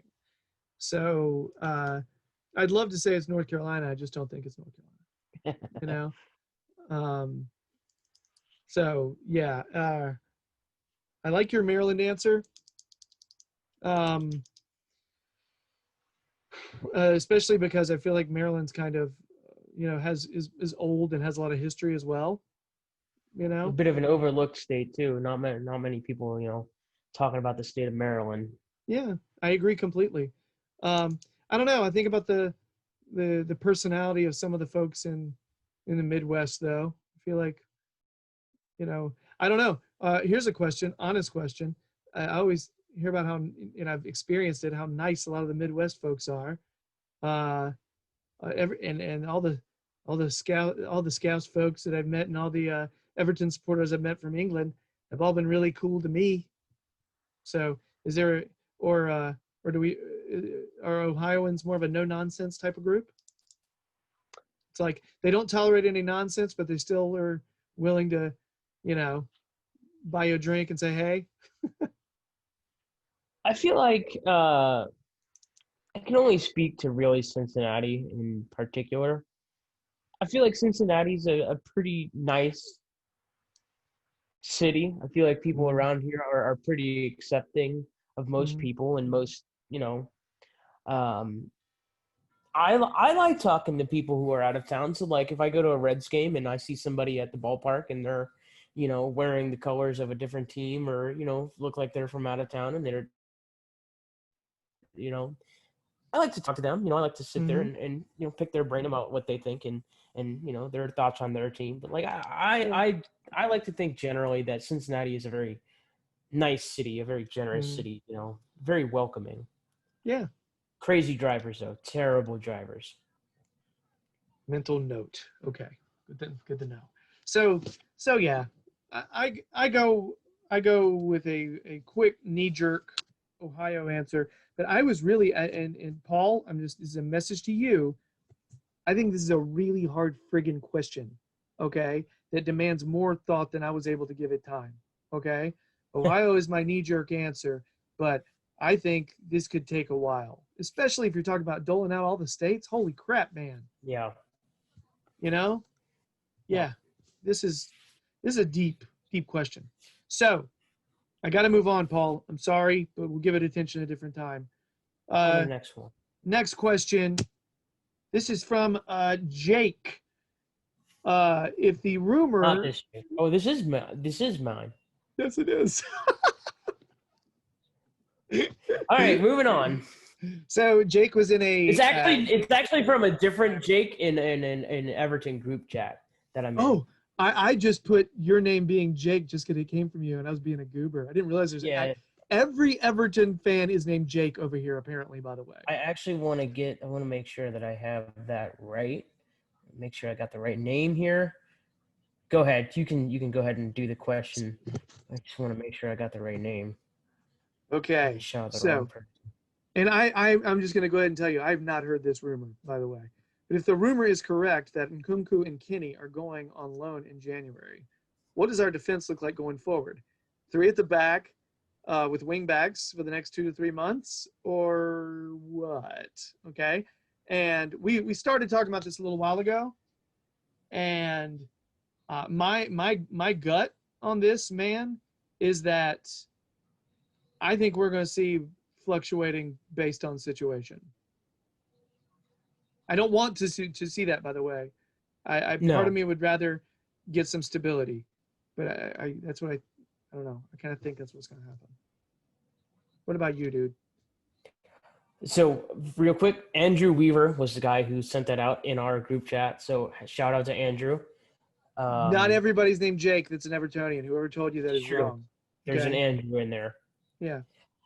So I'd love to say it's North Carolina. I just don't think it's North Carolina. So yeah, I like your Maryland answer. Especially because I feel like Maryland's kind of, is old and has a lot of history as well. A bit of an overlooked state too. Not many people, talking about the state of Maryland. Yeah, I agree completely. I don't know. I think about the the personality of some of the folks in the Midwest, though. I feel like, I don't know. Here's a question, honest question. I always hear about how, and I've experienced it, how nice a lot of the Midwest folks are. And all the Scouts folks that I've met, and all the Everton supporters I've met from England have all been really cool to me. So is there, or do we, are Ohioans more of a no nonsense type of group? It's like they don't tolerate any nonsense, but they still are willing to, buy you a drink and say, hey. I feel like I can only speak to really Cincinnati in particular. I feel like Cincinnati's a pretty nice city. I feel like people Mm-hmm. around here are pretty accepting of most Mm-hmm. people and most, um, I like talking to people who are out of town. So like if I go to a Reds game and I see somebody at the ballpark and they're, wearing the colors of a different team or, look like they're from out of town and they're, I like to talk to them. I like to sit there Mm-hmm. and pick their brain about what they think and their thoughts on their team. But like Yeah. I like to think generally that Cincinnati is a very nice city, a very generous Mm-hmm. city, very welcoming. Yeah. Crazy drivers though, terrible drivers. Mental note. Okay. Good to know. So yeah, I go with a quick knee jerk Ohio answer, but I was really, and Paul, this is a message to you. I think this is a really hard friggin' question, okay, that demands more thought than I was able to give it time, okay? Ohio is my knee jerk answer, but I think this could take a while, especially if you're talking about doling out all the states. Holy crap, man. Yeah. You know? Yeah. Yeah. This is a deep, deep question. So I got to move on, Paul. I'm sorry, but we'll give it attention a different time. On to the Uh, next one. Next question. This is from Jake. If the Not rumor, this year. Oh, this is mine. yes, it is. All right, moving on. So Jake was in It's a. actually from a different Jake in Everton group chat that I'm in. Oh, I just put your name being Jake just because it came from you, and I was being a goober. I didn't realize Yeah, every Everton fan is named Jake over here. Apparently, by the way. I actually want to make sure that I have that right. Make sure I got the right name here. Go ahead. You can go ahead and do the question. I just want to make sure I got the right name. Okay. Shout out the wrong So, person. and I'm just going to go ahead and tell you, I've not heard this rumor, by the way. But if the rumor is correct that Nkunku and Kinney are going on loan in January, what does our defense look like going forward? 3 at the back with wing backs for the next 2 to 3 months, or what? Okay. And we started talking about this a little while ago, and my gut on this, man, is that I think we're going to see fluctuating based on situation. I don't want to see that, by the way. I part of No. me would rather get some stability, but I that's what I don't know. I kind of think that's what's going to happen. What about you, dude? So real quick, Andrew Weaver was the guy who sent that out in our group chat. So shout out to Andrew. Not everybody's named Jake that's an Evertonian. Whoever told you that It's is true. wrong. There's an Okay. Andrew in there. Yeah.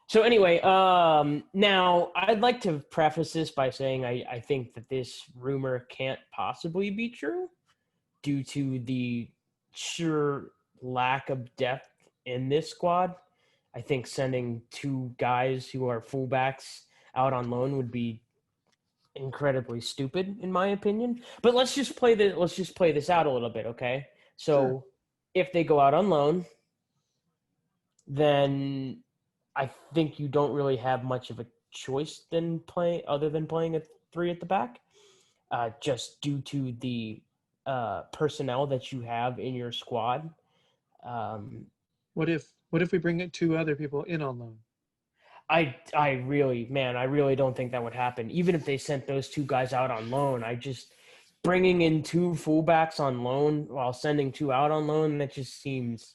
So anyway, now I'd like to preface this by saying I think that this rumor can't possibly be true due to the sheer lack of depth in this squad. I think sending 2 guys who are fullbacks out on loan would be incredibly stupid, in my opinion. But let's just play this out a little bit, okay? So Sure. if they go out on loan, then I think you don't really have much of a choice other than playing a 3 at the back, just due to the personnel that you have in your squad. What if we bring 2 other people in on loan? I really don't think that would happen. Even if they sent those 2 guys out on loan, I just bringing in 2 fullbacks on loan while sending 2 out on loan, that just seems,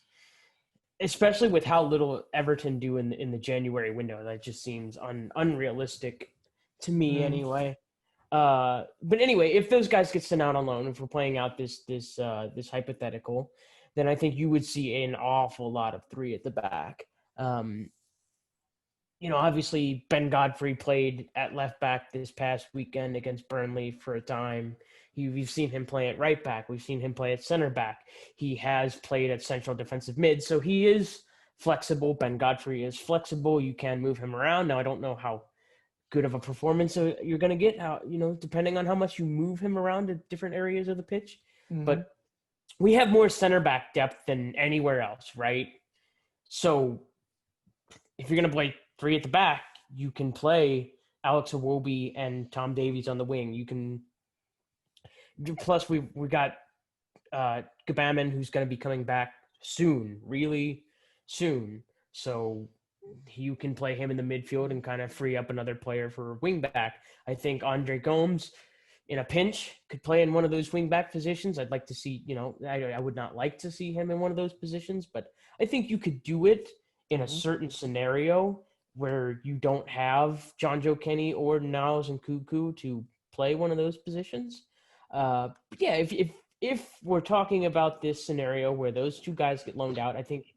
especially with how little Everton do in the January window, that just seems unrealistic to me Mm. anyway. But anyway, if those guys get sent out on loan, if we're playing out this hypothetical, then I think you would see an awful lot of three at the back. Um, obviously Ben Godfrey played at left back this past weekend against Burnley for a time. We've seen him play at right back. We've seen him play at center back. He has played at central defensive mid, so he is flexible. Ben Godfrey is flexible. You can move him around. Now, I don't know how good of a performance you're going to get, depending on how much you move him around to different areas of the pitch. Mm-hmm. But we have more center back depth than anywhere else, right? So if you're going to play three at the back, you can play Alex Iwobi and Tom Davies on the wing. You can. Plus, we got Gabaman, who's going to be coming back soon, really soon. So you can play him in the midfield and kind of free up another player for wing back. I think Andre Gomes, in a pinch, could play in one of those wing back positions. I'd like to see, I would not like to see him in one of those positions, but I think you could do it in a certain scenario where you don't have John Joe Kenny or Niles and Cuckoo to play one of those positions. But yeah, if we're talking about this scenario where those two guys get loaned out, I think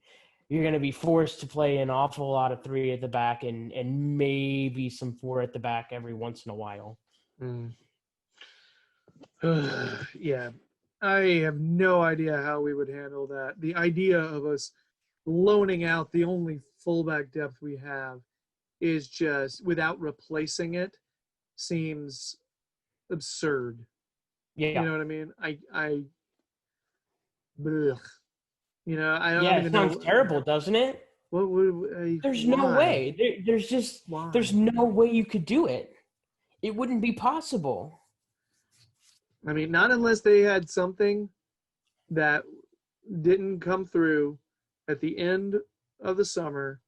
you're going to be forced to play an awful lot of three at the back and maybe some four at the back every once in a while. Yeah, I have no idea how we would handle that. The idea of us loaning out the only fullback depth we have is just, without replacing it, seems absurd. Yeah. You know what I mean? Blech. I don't Yeah, even it sounds know. terrible, doesn't it? What would There's why? no way. Why? There's no way you could do it. It wouldn't be possible. I mean, not unless they had something that didn't come through at the end of the summer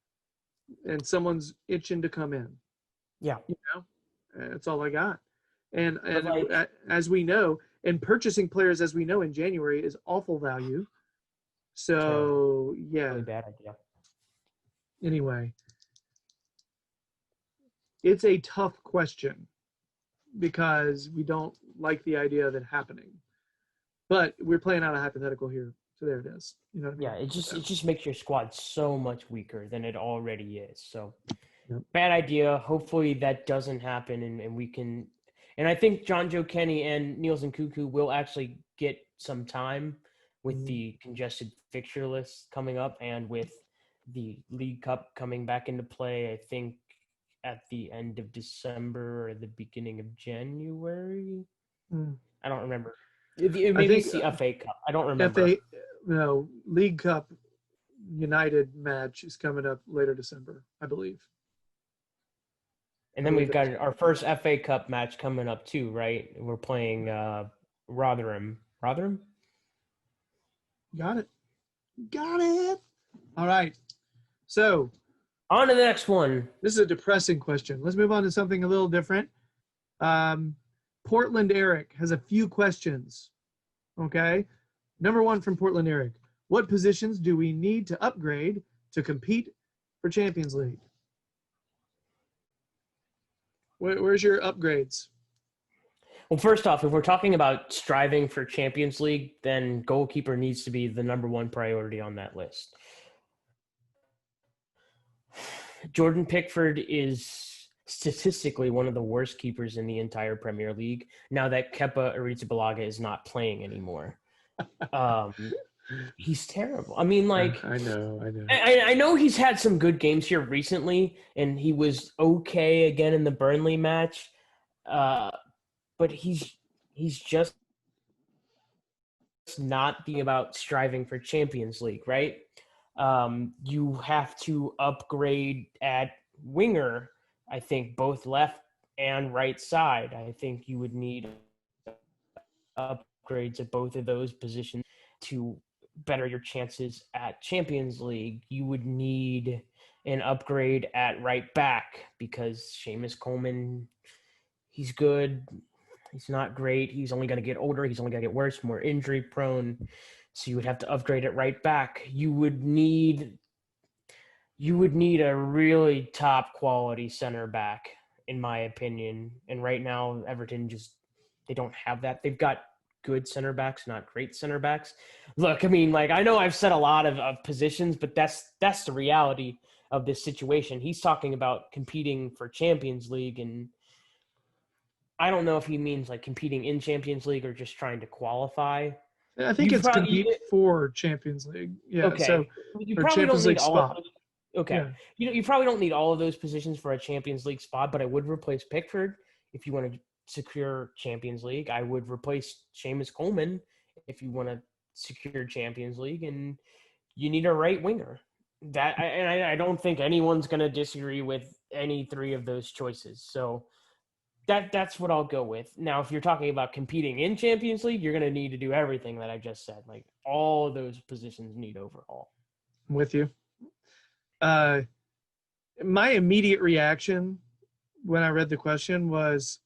and someone's itching to come in. Yeah. That's all I got. And like, as we know, and purchasing players, as we know, in January is awful value. So, yeah. Really bad idea. Anyway, it's a tough question because we don't like the idea of it happening. But we're playing out a hypothetical here. So there it is. You know what I mean? Yeah, it just makes your squad so much weaker than it already is. So Yep. Bad idea. Hopefully that doesn't happen and we can and I think John Joe Kenny and Niels and Cuckoo will actually get some time with the congested fixture list coming up and with the League Cup coming back into play, I think at the end of December or the beginning of January. I don't remember. Maybe it's the FA Cup. I don't remember. League Cup United match is coming up later December, I believe. And then we've got our first FA Cup match coming up too, right? We're playing Rotherham. Rotherham? Got it. All right. So on to the next one. This is a depressing question. Let's move on to something a little different. Portland Eric has a few questions. Okay. Number one from Portland Eric. What positions do we need to upgrade to compete for Champions League? Where's your upgrades? Well, first off, if we're talking about striving for Champions League, then goalkeeper needs to be the number one priority on that list. Jordan Pickford is statistically one of the worst keepers in the entire Premier League now that Kepa Arrizabalaga is not playing anymore. He's terrible. I mean, like, I know. I know he's had some good games here recently, and he was okay again in the Burnley match. But he's just not being about striving for Champions League, right? You have to upgrade at winger, I think, both left and right side. I think you would need upgrades at both of those positions to better your chances at Champions League. You would need an upgrade at right back because Seamus Coleman, he's good. He's not great. He's only going to get older. He's only going to get worse, more injury prone. So you would have to upgrade at right back. You would need a really top quality center back in my opinion. And right now, Everton they don't have that. They've got good center backs, not great center backs. Look, I mean, like, I know I've said a lot of positions, but that's the reality of this situation. He's talking about competing for Champions League, and I don't know if he means like competing in Champions League or just trying to qualify. I think You it's probably compete for Champions League. Yeah. So okay. You or probably don't Champions need League all of spot. those. Okay, Yeah. you probably don't need all of those positions for a Champions League spot, but I would replace Pickford if you want to secure Champions League. I would replace Seamus Coleman if you want to secure Champions League, and you need a right winger. I don't think anyone's going to disagree with any three of those choices. So that's what I'll go with. Now, if you're talking about competing in Champions League, you're going to need to do everything that I just said. Like all of those positions need overhaul. I'm with you. My immediate reaction when I read the question was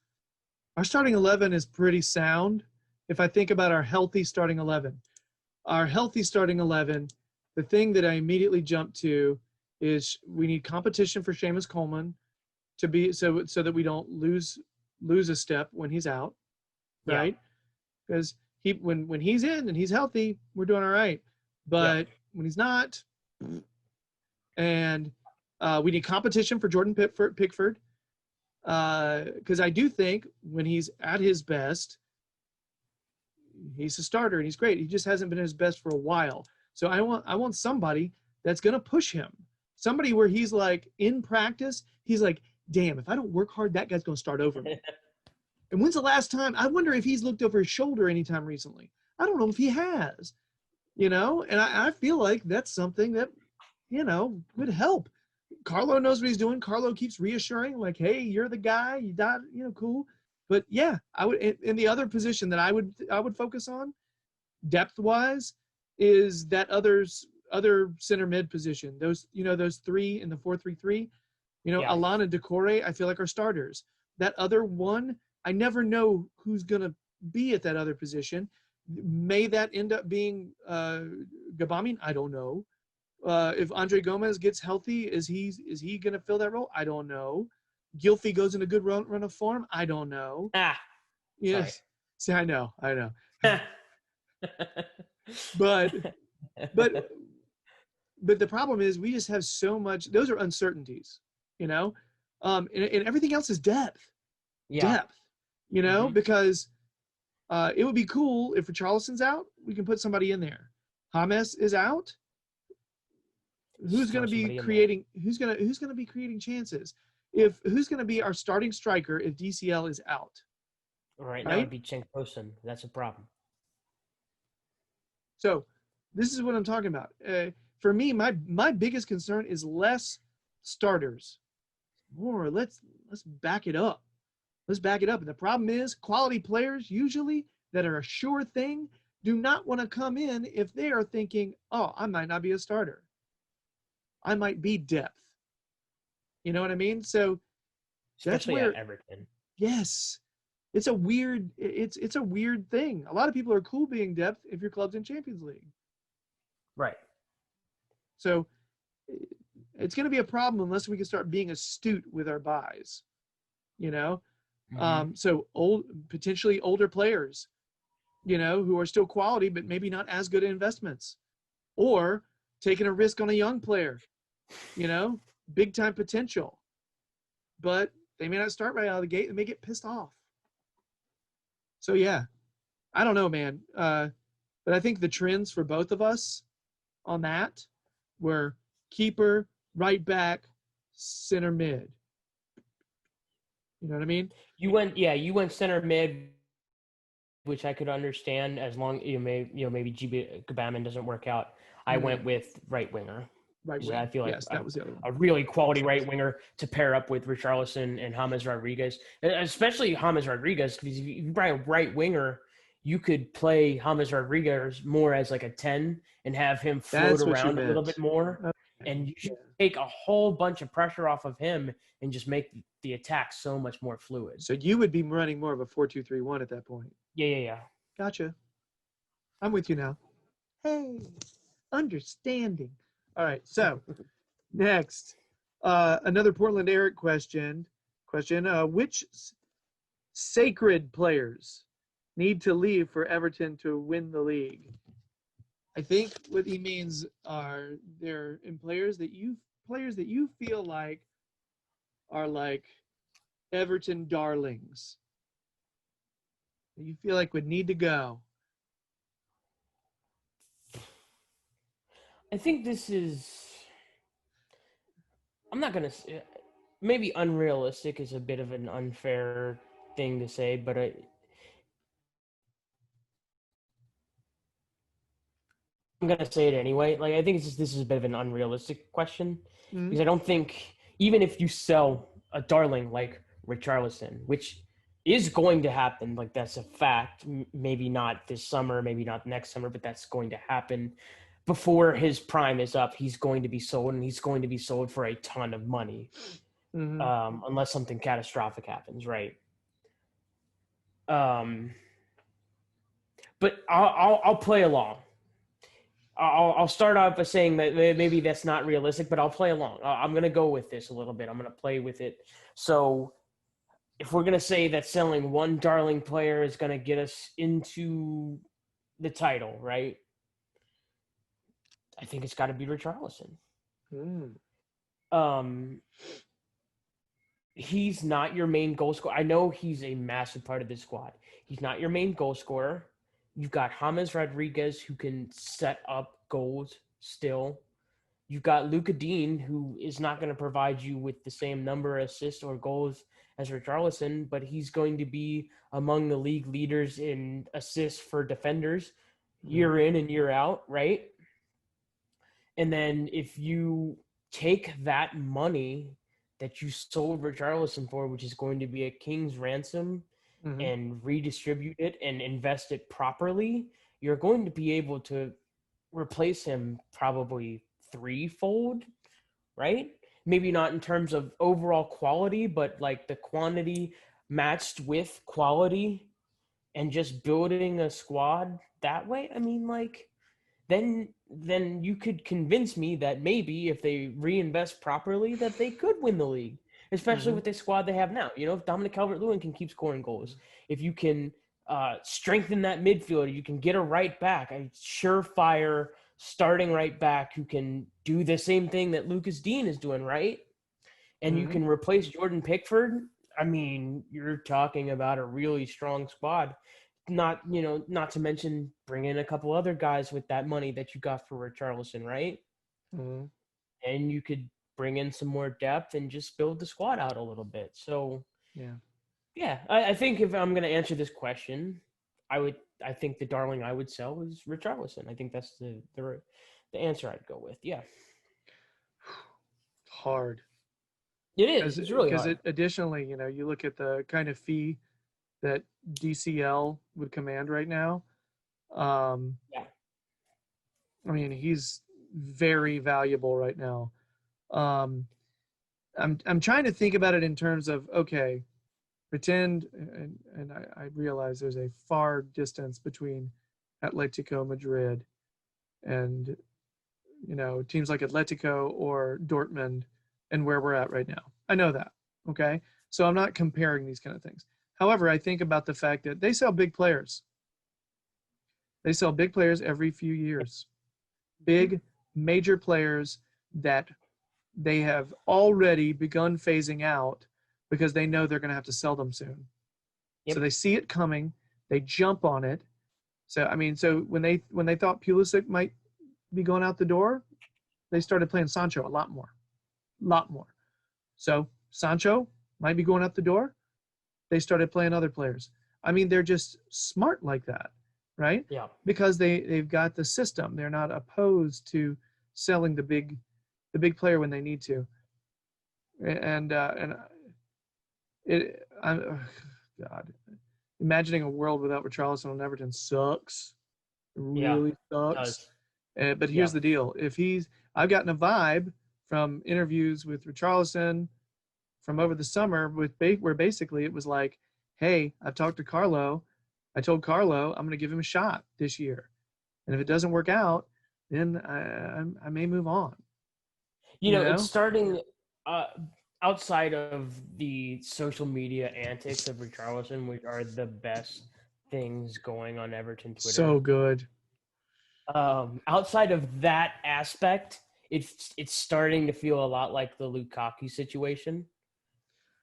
our starting 11 is pretty sound. If I think about our healthy starting 11, the thing that I immediately jumped to is we need competition for Seamus Coleman to be so that we don't lose a step when he's out, right? Because when he's in and he's healthy, we're doing all right. But when he's not, and we need competition for Jordan Pickford, because I do think when he's at his best, he's a starter and he's great. He just hasn't been at his best for a while. So I want somebody that's going to push him. Somebody where he's like in practice, he's like, damn, if I don't work hard, that guy's going to start over me. And when's the last time? I wonder if he's looked over his shoulder anytime recently. I don't know if he has, and I feel like that's something that, would help. Carlo knows what he's doing. Carlo keeps reassuring, like, hey, you're the guy. You died, cool. But yeah, I would. In the other position that I would focus on, depth wise, is that other center mid position. Those three in the 4-3-3. Alana and Decore, I feel like are starters. That other one, I never know who's gonna be at that other position. May that end up being Gabamin? I don't know. If Andre Gomez gets healthy, is he gonna fill that role? I don't know. Gylfi goes in a good run of form. I don't know. Yes. See, I know. But the problem is we just have so much. Those are uncertainties, and everything else is depth. Depth, because it would be cool if Richarlison's out, we can put somebody in there. James is out. Who's going to be creating? Who's going to be creating chances? Who's going to be our starting striker if DCL is out? Right now, it'd be Cenk Tosun. That's a problem. So, this is what I'm talking about. For me, my biggest concern is less starters, more. Let's back it up. Let's back it up. And the problem is, quality players usually that are a sure thing do not want to come in if they are thinking, oh, I might not be a starter. I might be depth. You know what I mean? So especially that's where at Everton. Yes. It's a weird thing. A lot of people are cool being depth if your club's in Champions League. Right. So it's going to be a problem unless we can start being astute with our buys. So potentially older players, who are still quality but maybe not as good at investments, or taking a risk on a young player, big time potential, but they may not start right out of the gate. They may get pissed off. So yeah, I don't know, man. But I think the trends for both of us on that were keeper, right back, center mid. You know what I mean? You went center mid, which I could understand as long maybe GB Gabamin doesn't work out. I went with right winger. Right winger. I feel like that was the other one. A really quality right winger to pair up with Richarlison and James Rodriguez, especially James Rodriguez, because if you buy a right winger, you could play James Rodriguez more as like a 10 and have him float around a little bit more. Okay. And you should take a whole bunch of pressure off of him and just make the attack so much more fluid. So you would be running more of a 4-2-3-1 at that point. Yeah. Gotcha. I'm with you now. Hey, understanding. All right, so next, another Portland Eric question question. Which sacred players need to leave for Everton to win the league? I think what he means are they're in players that you feel like are like Everton darlings. That you feel like would need to go. I think this is. I'm not gonna say. Maybe unrealistic is a bit of an unfair thing to say, but I'm gonna say it anyway. Like I think this is a bit of an unrealistic question Mm-hmm. because I don't think even if you sell a darling like Richarlison, which is going to happen, like that's a fact. Maybe not this summer, maybe not next summer, but that's going to happen before his prime is up. He's going to be sold, and he's going to be sold for a ton of money, Mm-hmm. unless something catastrophic happens, right? Um, but I'll play along. I'll start off by saying that maybe that's not realistic, but I'll play along. I'm going to go with this a little bit. I'm going to play with it. So if we're going to say that selling one darling player is going to get us into the title, right? I think it's got to be Richarlison. Mm. Um, he's not your main goal scorer. I know he's a massive part of this squad. He's not your main goal scorer. You've got James Rodriguez who can set up goals still. You've got Luka Dean, who is not going to provide you with the same number of assists or goals as Richarlison, but he's going to be among the league leaders in assists for defenders year in and year out, right? And then if you take that money that you sold Richarlison for, which is going to be a king's ransom, Mm-hmm. and redistribute it and invest it properly, you're going to be able to replace him probably threefold, right? Maybe not in terms of overall quality, but like the quantity matched with quality and just building a squad that way. I mean, like then you could convince me that maybe if they reinvest properly that they could win the league, especially Mm-hmm. with the squad they have now. You know, if Dominic Calvert-Lewin can keep scoring goals, if you can strengthen that midfield, you can get a right back, a surefire starting right back who can do the same thing that Lucas Dean is doing, right? And you Mm-hmm. can replace Jordan Pickford. I mean, you're talking about a really strong squad. Not to mention bring in a couple other guys with that money that you got for Richarlison, right? Mm-hmm. And you could bring in some more depth and just build the squad out a little bit. So Yeah. yeah, I think if I'm gonna answer this question, I think the darling I would sell is Richarlison. I think that's the answer I'd go with. Yeah. Hard. It is. Because It's really because hard. it additionally, you look at the kind of fee that DCL would command right now. Um, Yeah. I mean, he's very valuable right now. Um, I'm trying to think about it in terms of okay, pretend, and I realize there's a far distance between Atletico Madrid and teams like Atletico or Dortmund and where we're at right now. I know that. Okay, so I'm not comparing these kind of things. However, I think about the fact that they sell big players. They sell big players every few years. Big major players that they have already begun phasing out because they know they're going to have to sell them soon. So Yep. they see it coming, they jump on it. So I mean, so when they thought Pulisic might be going out the door, they started playing Sancho a lot more. So Sancho might be going out the door. They started playing other players. I mean, they're just smart like that, right? Yeah. Because they've got the system. They're not opposed to selling the big player when they need to. And God, imagining a world without Richarlison on Everton sucks. It Yeah. really It sucks. does. But Yeah. here's the deal: I've gotten a vibe from interviews with Richarlison from over the summer where basically it was like, hey, I've talked to Carlo. I told Carlo I'm going to give him a shot this year, and if it doesn't work out, then I may move on. It's starting. Uh, outside of the social media antics of Richarlison, which are the best things going on Everton Twitter, So good. outside of that aspect, it's starting to feel a lot like the Lukaku situation,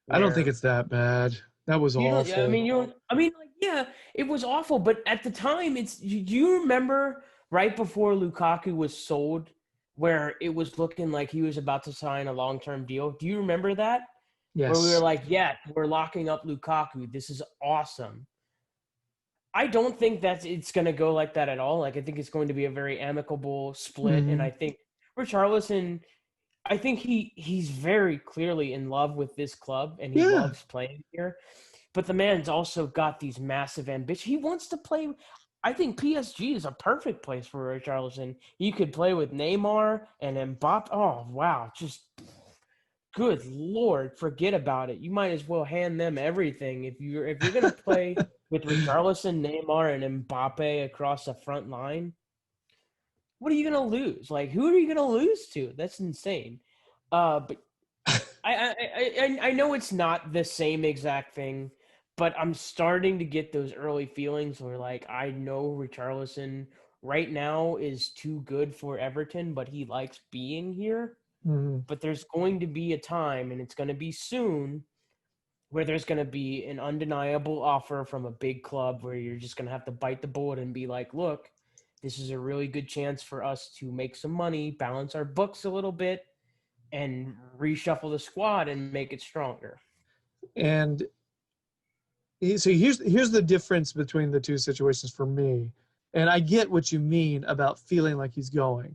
I don't think where it's that bad. That was you don't. I awful. mean, you don't. I mean, like, yeah, it was awful, but at the time, do you remember right before Lukaku was sold, where it was looking like he was about to sign a long-term deal? Do you remember that? Where we were Yes. like, yeah, we're locking up Lukaku. This is awesome. I don't think that it's going to go like that at all. Like, I think it's going to be a very amicable split, and I Hmm. think Richarlison, I think he's very clearly in love with this club, and he Yeah. loves playing here. But the man's also got these massive ambitions. He wants to play. I think PSG is a perfect place for Richarlison. He could play with Neymar and Mbappe. Oh wow, just good lord, forget about it. You might as well hand them everything if you're gonna play with Richarlison, Neymar, and Mbappe across the front line. What are you gonna lose? Like, who are you gonna lose to? That's insane. But I know it's not the same exact thing, but I'm starting to get those early feelings where, like, I know Richarlison right now is too good for Everton, but he likes being here. Hmm. But there's going to be a time, and it's going to be soon, where there's going to be an undeniable offer from a big club where you're just going to have to bite the bullet and be like, look, this is a really good chance for us to make some money, balance our books a little bit, and reshuffle the squad and make it stronger. And so here's the difference between the two situations for me. And I get what you mean about feeling like he's going.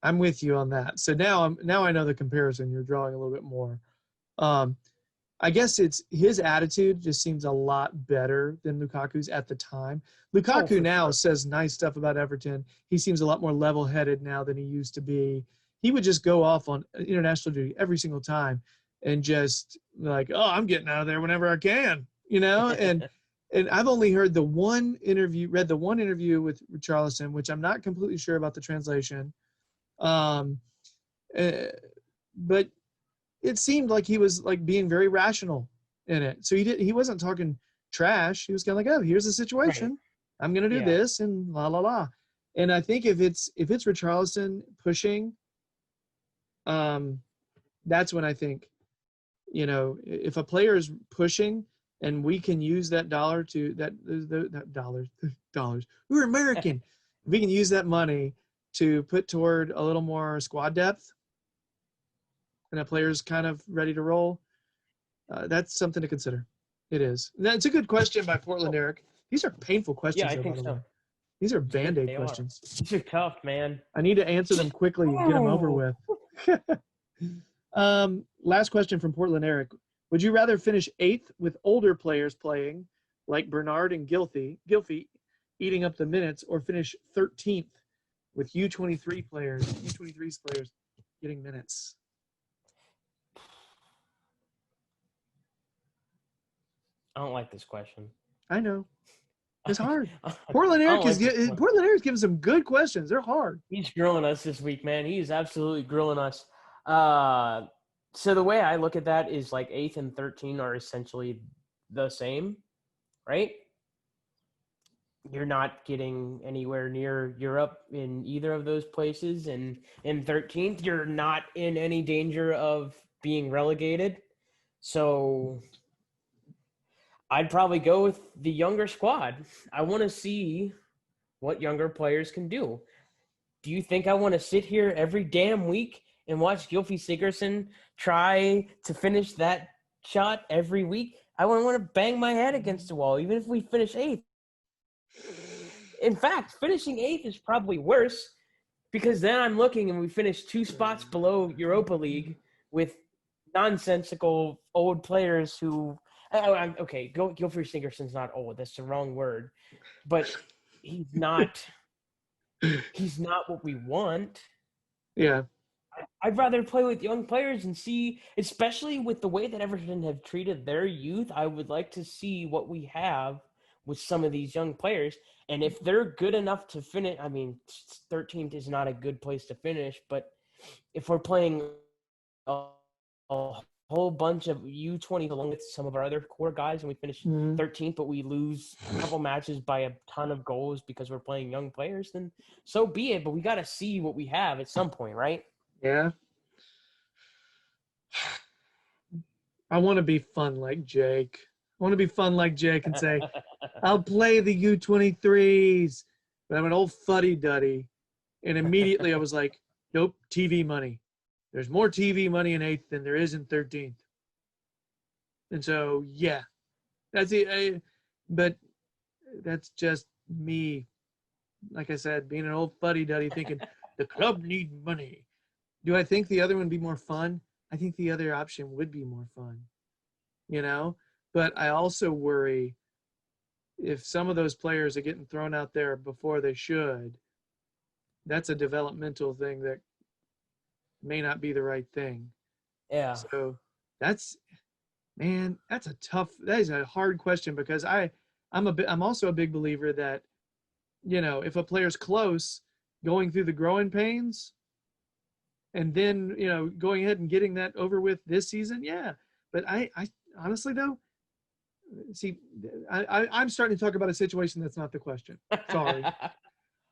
I'm with you on that. So now I know the comparison you're drawing a little bit more. Um, I guess it's his attitude just seems a lot better than Lukaku's at the time. Oh, Lukaku for now sure. says nice stuff about Everton. He seems a lot more level-headed now than he used to be. He would just go off on international duty every single time and just like, oh, I'm getting out of there whenever I can, you know? And I've only read the one interview with Richarlison, which I'm not completely sure about the translation. Um, uh, but it seemed like he was like being very rational in it. So he wasn't talking trash. He was kind of like, oh, here's the Right. situation. I'm gonna do Yeah. this and la la la. And I think if it's Richarlison pushing, um, that's when I think, if a player is pushing and we can use that dollar to that dollars dollars. We're American. We can use that money to put toward a little more squad depth and a player's kind of ready to roll. That's something to consider. It is. It's a good question by Portland Oh, Eric. These are painful yeah, questions, I though, by think the so. way. These are band aid They are. questions. These are tough, man. I need to answer them quickly and get them over Oh. with. Last question from Portland Eric. Would you rather finish eighth with older players playing, like Bernard and Gilfy eating up the minutes, or finish 13th with U23's players getting minutes? I don't like this question. I know. It's hard. I Portland don't Eric is like this one. Portland Eric's giving some good questions. They're hard. He's grilling us this week, man. He is absolutely grilling us. Uh, so the way I look at that is like 8th and 13 are essentially the same, right? You're not getting anywhere near Europe in either of those places. And in 13th, you're not in any danger of being relegated. So I'd probably go with the younger squad. I want to see what younger players can do. Do you think I want to sit here every damn week and watch Gylfi Sigurdsson try to finish that shot every week? I wouldn't want to bang my head against the wall, even if we finish eighth. In fact, finishing eighth is probably worse because then I'm looking and we finish 2 spots below Europa League with nonsensical old players who. Okay, Gylfi Sigurdsson's not old. That's the wrong word, but he's not. He's not what we want. Yeah. I'd rather play with young players and see, especially with the way that Everton have treated their youth. I would like to see what we have with some of these young players. And if they're good enough to finish, I mean, 13th is not a good place to finish, but if we're playing a whole bunch of U20 along with some of our other core guys, and we finished Mhm. 13th, but we lose a couple matches by a ton of goals because we're playing young players, then so be it. But we got to see what we have at some point, right? Yeah. I want to be fun like Jake. I want to be fun like Jake and say, I'll play the U23s. But I'm an old fuddy duddy. And immediately I was like, nope, TV money. There's more TV money in 8th than there is in 13th. And so, yeah, that's it. But that's just me. Like I said, being an old fuddy duddy thinking the club need money. Do I think the other one would be more fun? I think the other option would be more fun, you know? But I also worry if some of those players are getting thrown out there before they should, that's a developmental thing that may not be the right thing. Yeah. So that's, man, that is a hard question because I'm also a big believer that, if a player's close, going through the growing pains and then, going ahead and getting that over with this season, yeah. But I honestly though, see, I'm starting to talk about a situation that's not the question. Sorry.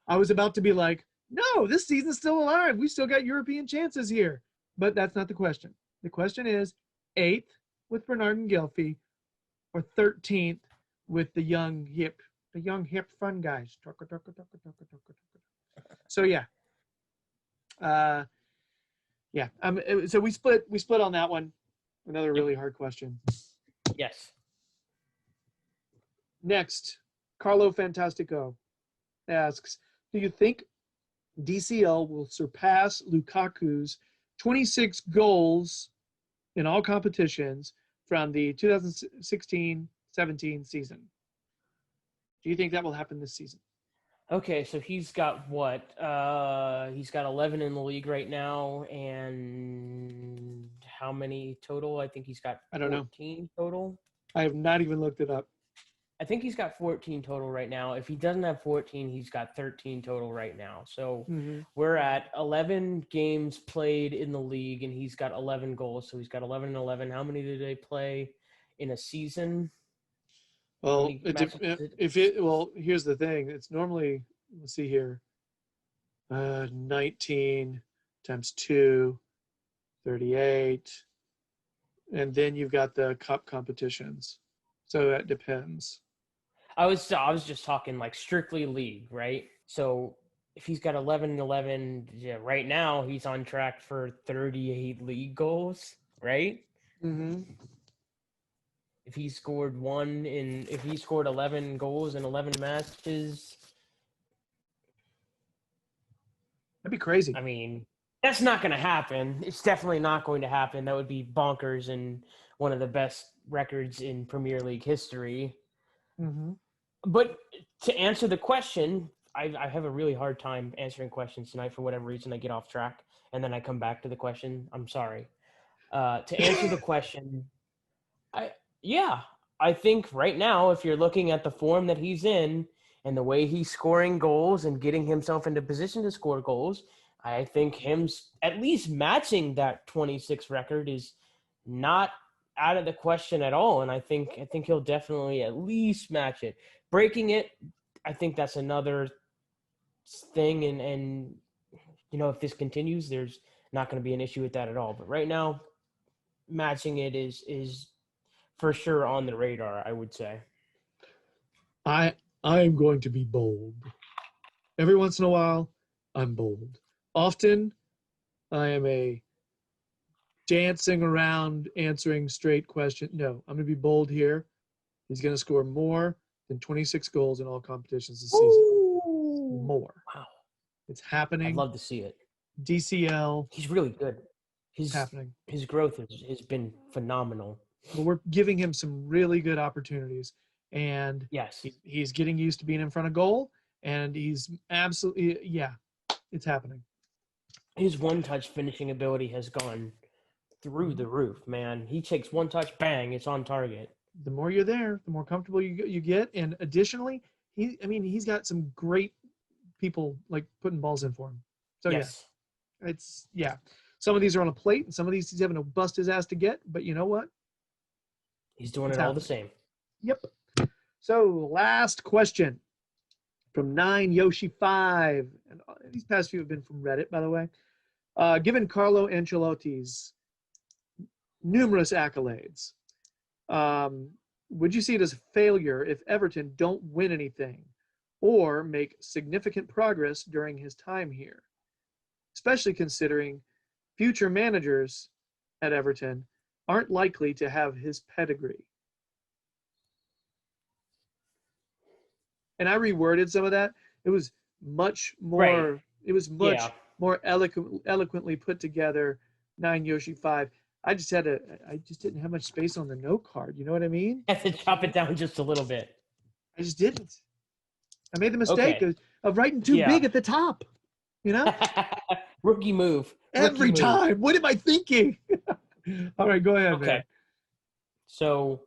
I was about to be like, no, this season's still alive. We still got European chances here. But that's not the question. The question is 8th with Bernard and Gelfie or 13th with the young, hip, fun guys. So, yeah. Yeah. So we split on that one. Another really hard question. Yes. Next, Carlo Fantastico asks, do you think DCL will surpass Lukaku's 26 goals in all competitions from the 2016-17 season? Do you think that will happen this season? Okay, so he's got what? He's got 11 in the league right now, and how many total? I think he's got 14 I don't know. total. I have not even looked it up. I think he's got 14 total right now. If he doesn't have 14, he's got 13 total right now. So we're at 11 games played in the league, and he's got 11 goals. So he's got 11 and 11. How many do they play in a season? Well, here's the thing. It's normally, let's see here, 19 times 2, 38. And then you've got the cup competitions. So that depends. I was just talking like strictly league, right? So if he's got 11 and 11, yeah, right now he's on track for 38 league goals, right? Mm-hmm. If he scored 11 goals in 11 matches, That'd be crazy. I mean, that's not going to happen. It's definitely not going to happen. That would be bonkers and one of the best records in Premier League history. Mm-hmm. But to answer the question, I have a really hard time answering questions tonight. For whatever reason, I get off track and then I come back to the question. I'm sorry. To answer the question, I think right now, if you're looking at the form that he's in and the way he's scoring goals and getting himself into position to score goals, I think him at least matching that 26 record is not out of the question at all. And I think he'll definitely at least match it. Breaking it, I think that's another thing. And if this continues, there's not going to be an issue with that at all. But right now, matching it is for sure on the radar, I would say. I'm going to be bold. Every once in a while, I'm bold. Often, I am a dancing around answering straight question. No, I'm going to be bold here. He's going to score more than 26 goals in all competitions this season. More. Wow. It's happening. I'd love to see it. DCL. He's really good. It's happening. His growth has been phenomenal. But we're giving him some really good opportunities. And yes, he's getting used to being in front of goal. And he's absolutely, it's happening. His one-touch finishing ability has gone through the roof, man. He takes one touch, bang, it's on target. The more you're there, the more comfortable you get. And additionally, he's got some great people like putting balls in for him. So yes. it's Some of these are on a plate, and some of these he's having to bust his ass to get. But you know what? He's doing It's it all the happening. same. Yep. So last question from 9Yoshi5. And these past few have been from Reddit, by the way. Given Carlo Ancelotti's numerous accolades, would you see it as a failure if Everton don't win anything or make significant progress during his time here? Especially considering future managers at Everton aren't likely to have his pedigree. And I reworded some of that. It was much Right. more. It was Yeah. much more eloquently put together. 9Yoshi5. I just had to. I just didn't have much space on the note card. You know what I mean? Have to chop it down just a little bit. I just didn't. I made the mistake Okay. of writing too Yeah. big at the top. You know, Rookie move. Rookie every move. time. What am I thinking? All right, go ahead, Okay. man. So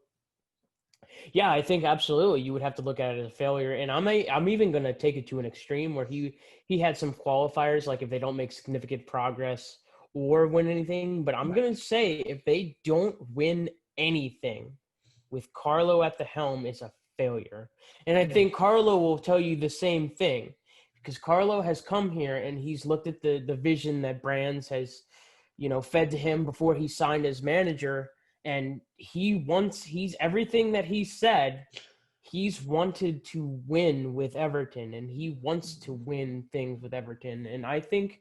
yeah, I think absolutely you would have to look at it as a failure. And I'm even going to take it to an extreme where he had some qualifiers, like if they don't make significant progress or win anything. But I'm going to say if they don't win anything with Carlo at the helm, it's a failure. And I think Carlo will tell you the same thing because Carlo has come here and he's looked at the vision that Brands has, fed to him before he signed as manager, and he's everything that he said. He's wanted to win with Everton, and he wants to win things with Everton. And I think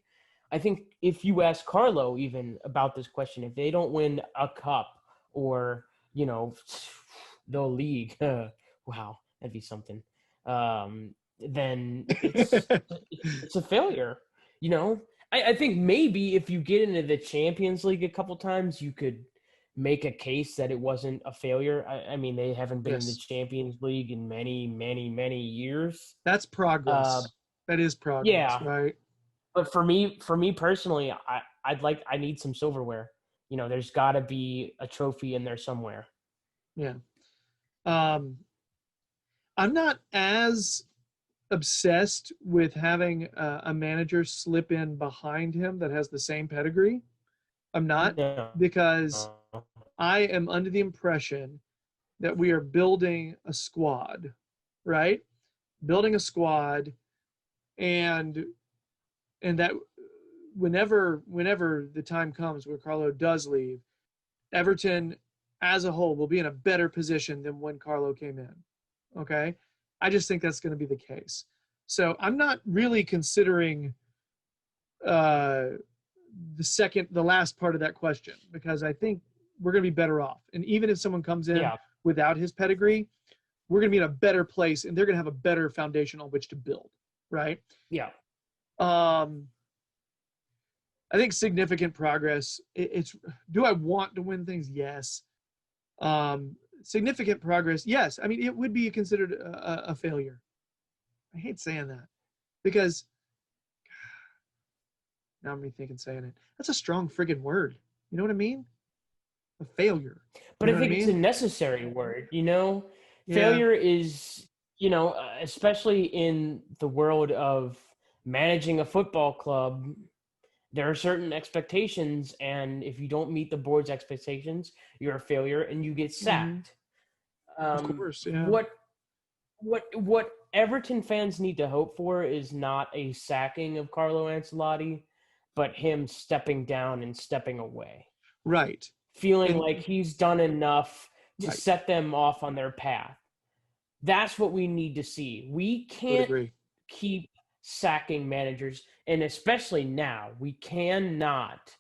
if you ask Carlo even about this question, if they don't win a cup or the league, wow, that'd be something. Then it's a failure. You know, I think maybe if you get into the Champions League a couple times, you could make a case that it wasn't a failure. I mean, they haven't been in the Yes, Champions League in many, many, many years. that's Uh, progress. That is progress, yeah, right? but for me personally, I need some silverware. There's got to be a trophy in there somewhere. Yeah. Um, I'm not as obsessed with having a manager slip in behind him that has the same pedigree. I'm not, No. because I am under the impression that we are building a squad, right? Building a squad, and that whenever the time comes where Carlo does leave, Everton as a whole will be in a better position than when Carlo came in. Okay? I just think that's going to be the case. So I'm not really considering uh, the last part of that question, because I think we're going to be better off. And even if someone comes in Yeah. without his pedigree, we're going to be in a better place, and they're going to have a better foundation on which to build, right? Yeah. Um, I think significant progress. It's do I want to win things? Yes. Significant progress. Yes. I mean, it would be considered a failure. I hate saying that because now I'm rethinking saying it. That's a strong friggin' word. You know what I mean? A failure. You But know I what I think it's a mean? necessary word. Yeah. Failure is, especially in the world of managing a football club, there are certain expectations, and if you don't meet the board's expectations, you're a failure and you get Mm-hmm. sacked. Of Um, course. Yeah. what Everton fans need to hope for is not a sacking of Carlo Ancelotti, but him stepping down and stepping away, Right. feeling And like he's done enough to right. set them off on their path. That's what we need to see. We I would can't agree. keep sacking managers, and especially now, we cannot.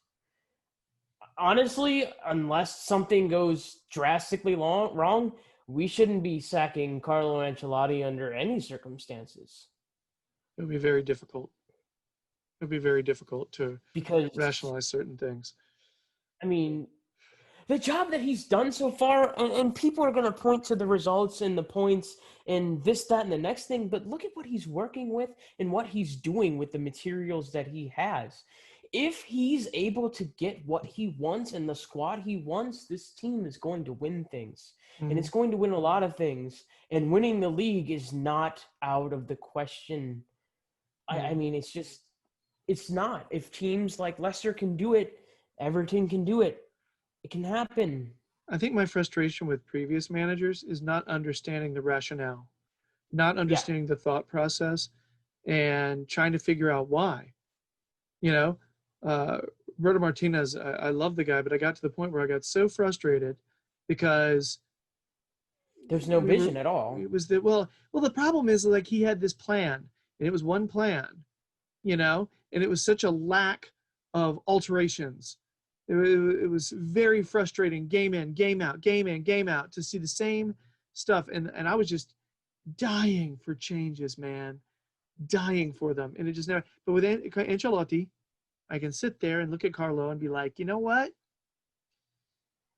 Honestly, unless something goes drastically wrong, we shouldn't be sacking Carlo Ancelotti under any circumstances It would be very difficult. It would be very difficult to because, rationalize certain things. I mean, the job that he's done so far, and people are going to point to the results and the points and this, that, and the next thing, but look at what he's working with and what he's doing with the materials that he has. If he's able to get what he wants and the squad he wants, this team is going to win things. And Mm-hmm. it's going to win a lot of things. And winning the league is not out of the question. I mean, it's not. If teams like Leicester can do it, Everton can do it. It can happen. I think my frustration with previous managers is not understanding the rationale, not Yeah. understanding the thought process, and trying to figure out why. You know, uh, Roberto Martinez, I love the guy, but I got to the point where I got so frustrated because There's no we were, vision at all. it was that, the problem is like he had this plan and it was one plan, and it was such a lack of alterations. It was very frustrating, game in, game out, game in, game out, to see the same stuff. And I was just dying for changes, man, dying for them. And it just never, but with Ancelotti, I can sit there and look at Carlo and be like, you know what?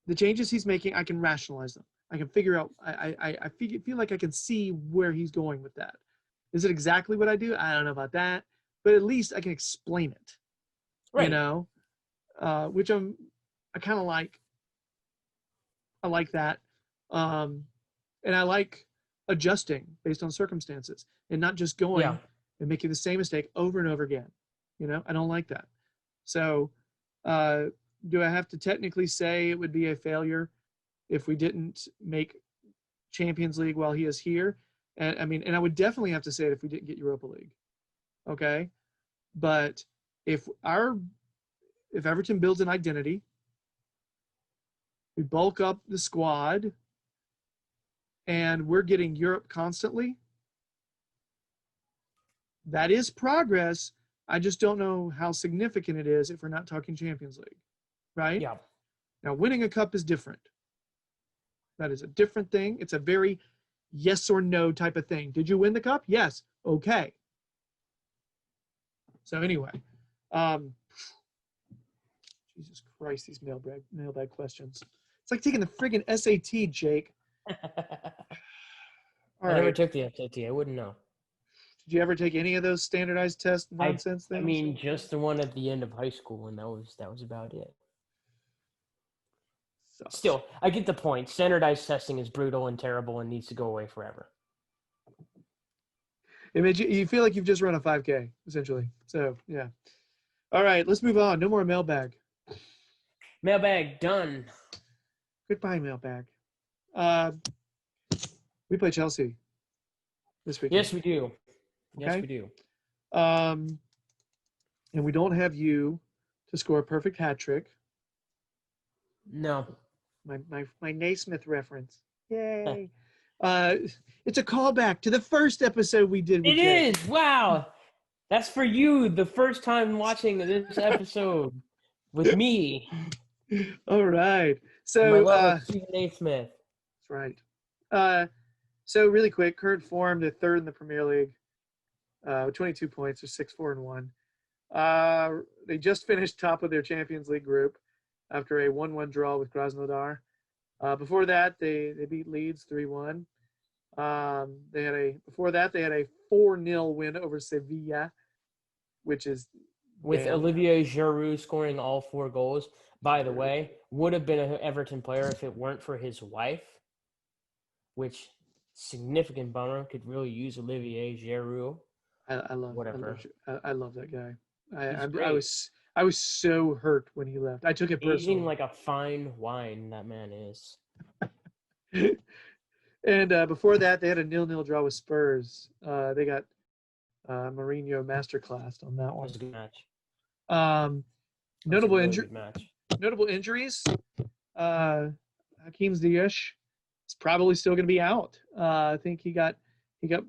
The changes he's making, I can rationalize them. I can figure out, I feel like I can see where he's going with that. Is it exactly what I do? I don't know about that, but at least I can explain it, Right. which I kind of like. I like that. And I like adjusting based on circumstances and not just Yeah. going and making the same mistake over and over again. I don't like that. So, do I have to technically say it would be a failure if we didn't make Champions League while he is here? And I would definitely have to say it if we didn't get Europa League. Okay. But if Everton builds an identity, we bulk up the squad, and we're getting Europe constantly, that is progress. I just don't know how significant it is if we're not talking Champions League, right? Yeah. Now, winning a cup is different. That is a different thing. It's a very yes or no type of thing. Did you win the cup? Yes. Okay. So anyway, Jesus Christ, these mailbag questions. It's like taking the friggin' SAT, Jake. All I never right. took the SAT. I wouldn't know. Did you ever take any of those standardized test nonsense I things? mean, just the one at the end of high school, and that was about it. Sucks. Still, I get the point. Standardized testing is brutal and terrible and needs to go away forever. It made you feel like you've just run a 5K, essentially. So, yeah. All right, let's move on. No more mailbag. Mailbag done. Goodbye, mailbag. We play Chelsea this weekend. Yes, we do. Yes, Okay? we do. And we don't have you to score a perfect hat trick. No. My Naismith reference. Yay. It's a callback to the first episode we did with It Jake. is. Wow. That's for you, the first time watching this episode with me. All right. So My love of Stephen A. Smith. that's right. So really quick, current form, they're third in the Premier League. 22 points, they're 6-4-1. They just finished top of their Champions League group after a 1-1 draw with Krasnodar. Before that, they beat Leeds 3-1. Before that they had a 4-0 win over Sevilla, which is With Olivier Giroud scoring all 4 goals. By the way, would have been an Everton player if it weren't for his wife, which significant bummer. Could really use Olivier Giroud. I love that guy. I was so hurt when he left. I took it personally. Aging like a fine wine, that man is. And before that, they had a 0-0 draw with Spurs. They got Mourinho masterclassed on that one. That was a good match. Notable injuries. Hakim Ziyech is probably still going to be out. I think he got.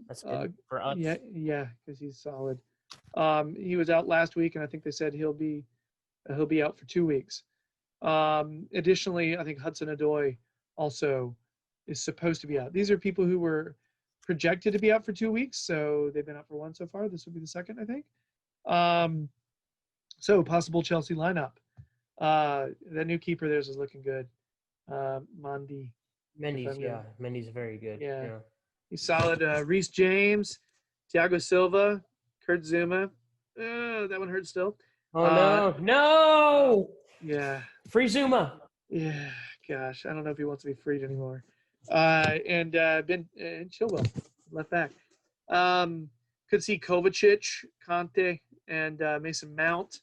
That's good for us. Yeah, because he's solid. He was out last week, and I think they said he'll be out for 2 weeks. Additionally, I think Hudson-Odoi also is supposed to be out. These are people who were projected to be out for 2 weeks, so they've been out for 1 so far. This will be the second, I think. So possible Chelsea lineup. The new keeper theirs is looking good. Mendy's very good. Yeah. He's solid. Reece James, Thiago Silva, Kurt Zuma. That one hurts still. Oh no! Yeah. Free Zuma. Yeah. Gosh, I don't know if he wants to be freed anymore. And Ben Chilwell, left back. Could see Kovacic, Conte, and Mason Mount.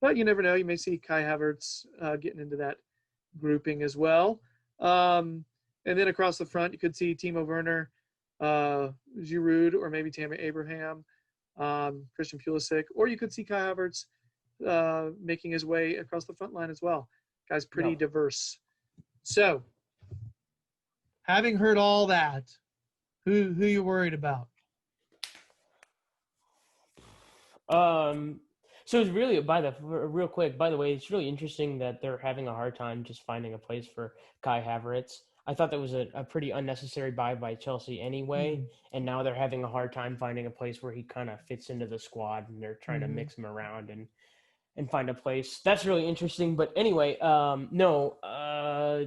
but you never know. You may see Kai Havertz getting into that grouping as well. And then across the front, you could see Timo Werner, Giroud, or maybe Tammy Abraham, Christian Pulisic, or you could see Kai Havertz making his way across the front line as well. Guy's pretty diverse. So, having heard all that, who you worried about? So it's really real quick. By the way, it's really interesting that they're having a hard time just finding a place for Kai Havertz. I thought that was a pretty unnecessary buy by Chelsea anyway, and now they're having a hard time finding a place where he kind of fits into the squad, and they're trying to mix him around and find a place. That's really interesting. But anyway,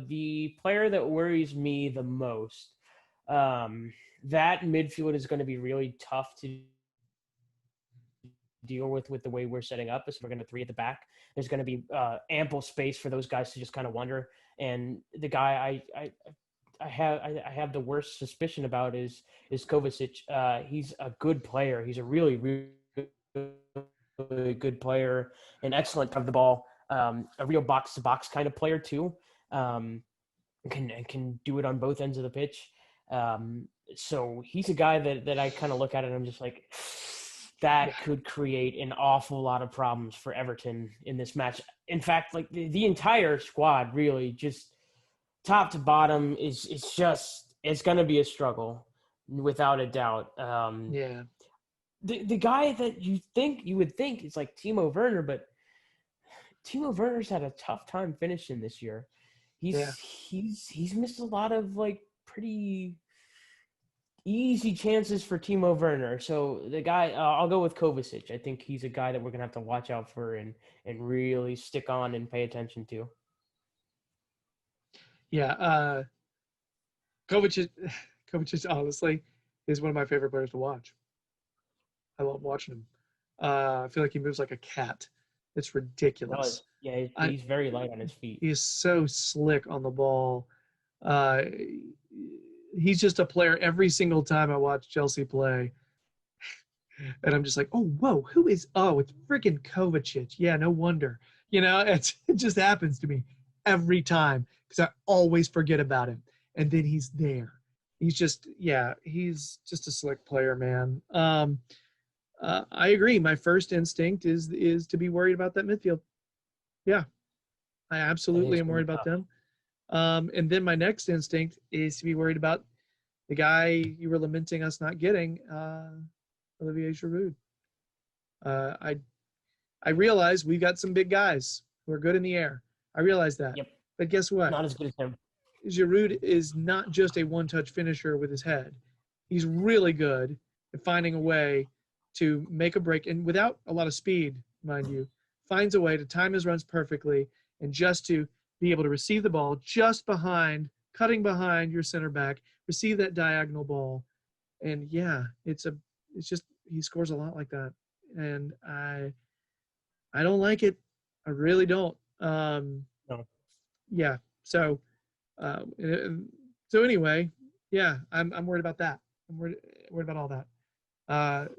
the player that worries me the most, that midfield is going to be really tough to deal with the way we're setting up. So we're going to 3 at the back. There's going to be ample space for those guys to just kind of wander. And the guy I have the worst suspicion about is Kovacic. He's a good player. He's a really, really good player, an excellent of the ball, a real box to box kind of player too. Can do it on both ends of the pitch. So he's a guy that I kind of look at it and I'm just like, that could create an awful lot of problems for Everton in this match. In fact, like the entire squad really just top to bottom is it's going to be a struggle without a doubt. The guy that you would think is like Timo Werner, but Timo Werner's had a tough time finishing this year. He's missed a lot of like pretty easy chances for Timo Werner. So the guy, I'll go with Kovacic. I think he's a guy that we're going to have to watch out for and really stick on and pay attention to. Yeah. Kovacic honestly is one of my favorite players to watch. I love watching him. I feel like he moves like a cat. It's ridiculous. Yeah, he's very light on his feet. He's so slick on the ball. He's just a player every single time I watch Chelsea play. And I'm just like, oh, whoa, it's freaking Kovacic. Yeah, no wonder. It just happens to me every time because I always forget about him. And then he's there. He's just a slick player, man. I agree. My first instinct is to be worried about that midfield. Yeah, I absolutely am worried about them. And then my next instinct is to be worried about the guy you were lamenting us not getting, Olivier Giroud. I realize we've got some big guys who are good in the air. I realize that. Yep. But guess what? Not as good as him. Giroud is not just a one-touch finisher with his head. He's really good at finding a way to make a break, and without a lot of speed, mind you, finds a way to time his runs perfectly and just to be able to receive the ball just cutting behind your center back, receive that diagonal ball. And it's just he scores a lot like that. And I don't like it. I really don't. No. Yeah. So anyway, I'm worried about that. I'm worried about all that.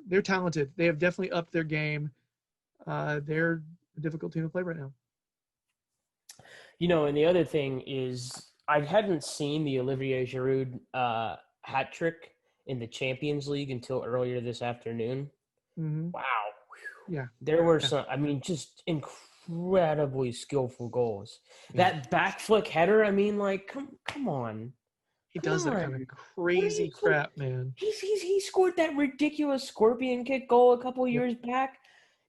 They're talented. They have definitely upped their game. They're a difficult team to play right now. And the other thing is I hadn't seen the Olivier Giroud hat trick in the Champions League until earlier this afternoon. Mm-hmm. Wow. Yeah. There were some, just incredibly skillful goals. Yeah. That back flick header, come on. He does that kind of crazy crap, man. He scored that ridiculous scorpion kick goal a couple years back.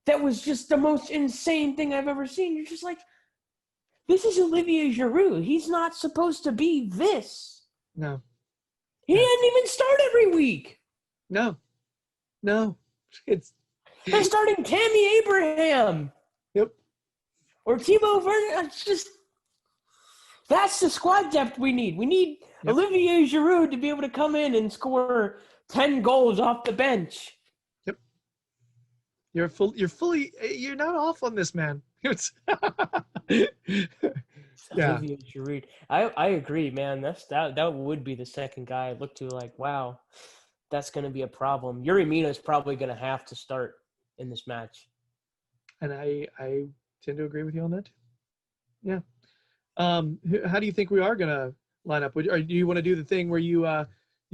That was just the most insane thing I've ever seen. You're just like, this is Olivier Giroud. He's not supposed to be this. No. He didn't even start every week. No. They're starting Tammy Abraham. Yep. Or Timo Werner. It's just, that's the squad depth we need. We need Olivier Giroud to be able to come in and score 10 goals off the bench. Yep. You're not off on this, man. Olivier Giroud. I agree, man. That would be the second guy I look to like, wow, that's going to be a problem. Yuri Mina is probably going to have to start in this match. And I tend to agree with you on that. Yeah. How do you think we are gonna line up? Or do you want to do the thing where you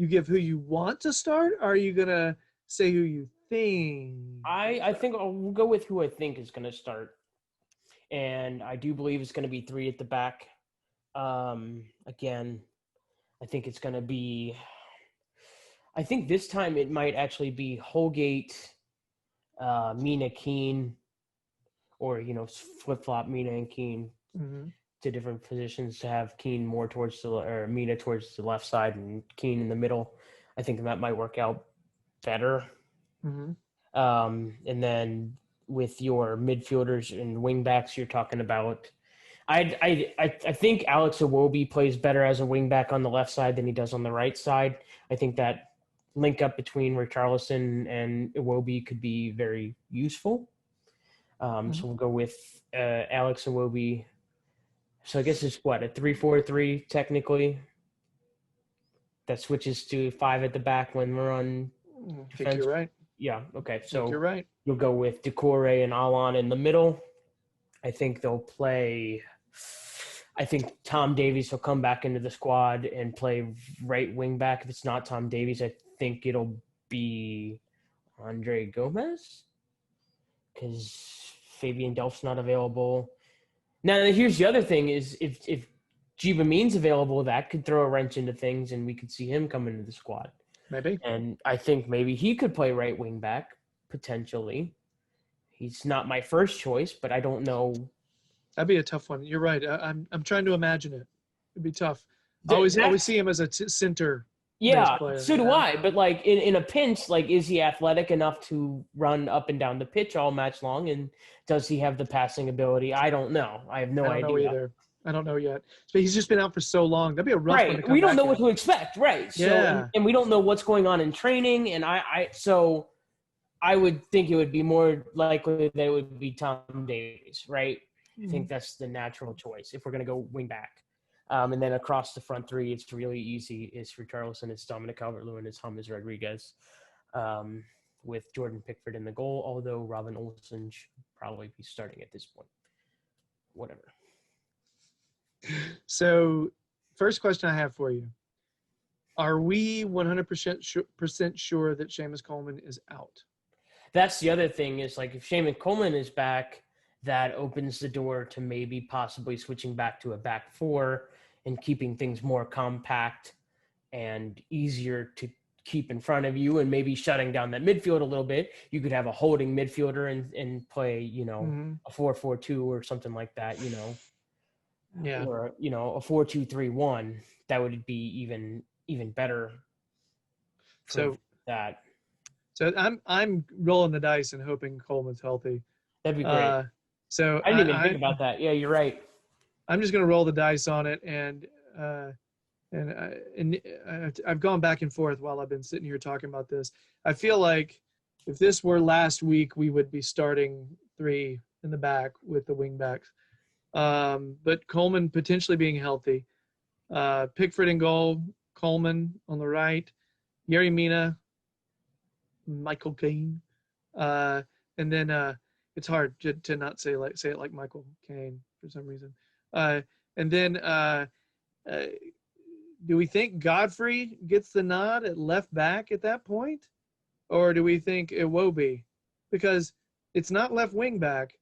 give who you want to start? Or are you gonna say who you think? I think we'll go with who I think is going to start, and I do believe it's going to be three at the back. Again, I think it's going to be. I think this time it might actually be Holgate, Mina Keane, or flip flop Mina and Keane Mm-hmm. to different positions to have Keane more towards or Mina towards the left side and Keane in the middle. I think that might work out better. Mm-hmm. And then with your midfielders and wingbacks, you're talking about. I think Alex Iwobi plays better as a wingback on the left side than he does on the right side. I think that link up between Richarlison and Iwobi could be very useful. So we'll go with Alex Iwobi. So I guess it's what, a 3-4-3 technically. That switches to 5 at the back when we're on I defense. think you're right. Yeah. Okay. I So think you're right. you'll go with Decore and Alon in the middle. I think they'll play. I think Tom Davies will come back into the squad and play right wing back. If it's not Tom Davies, I think it'll be Andre Gomez because Fabian Delph's not available. Now, here's the other thing: is if Jiba Mean's available, that could throw a wrench into things, and we could see him come into the squad. Maybe. And I think maybe he could play right wing back potentially. He's not my first choice, but I don't know. That'd be a tough one. You're right. I'm trying to imagine it. It'd be tough. I always see him as a center. Yeah, player, so do I. But like in a pinch, like is he athletic enough to run up and down the pitch all match long? And does he have the passing ability? I don't know. I have no idea. I don't know either. I don't know yet. But he's just been out for so long. That'd be a rough one to come We don't back know what in. to expect, right? So Yeah. and we don't know what's going on in training. And so I would think it would be more likely that it would be Tom Davies, right? I think that's the natural choice if we're going to go wing back. And then across the front three, it's really easy. It's Richarlison, it's Dominic Calvert-Lewin, it's James Rodriguez, with Jordan Pickford in the goal, although Robin Olsen should probably be starting at this point. Whatever. So, first question I have for you. Are we 100% sure that Seamus Coleman is out? That's the other thing is like if Seamus Coleman is back, that opens the door to maybe possibly switching back to a back four and keeping things more compact and easier to keep in front of you and maybe shutting down that midfield a little bit. You could have a holding midfielder and play, a 4-4-2 or something like that, Yeah. or, a 4-2-3-1. That would be even better. So that. So I'm rolling the dice and hoping Coleman's healthy. That'd be great. So I didn't even think about that. Yeah, you're right. I'm just gonna roll the dice on it, and I've gone back and forth while I've been sitting here talking about this. I feel like if this were last week, we would be starting 3 in the back with the wing backs. But Coleman potentially being healthy, Pickford in goal, Coleman on the right, Gerry Mina, Michael Caine, and then it's hard to not say it like Michael Caine for some reason. And then do we think Godfrey gets the nod at left back at that point, or do we think Iwobi? Because it's not left wing back,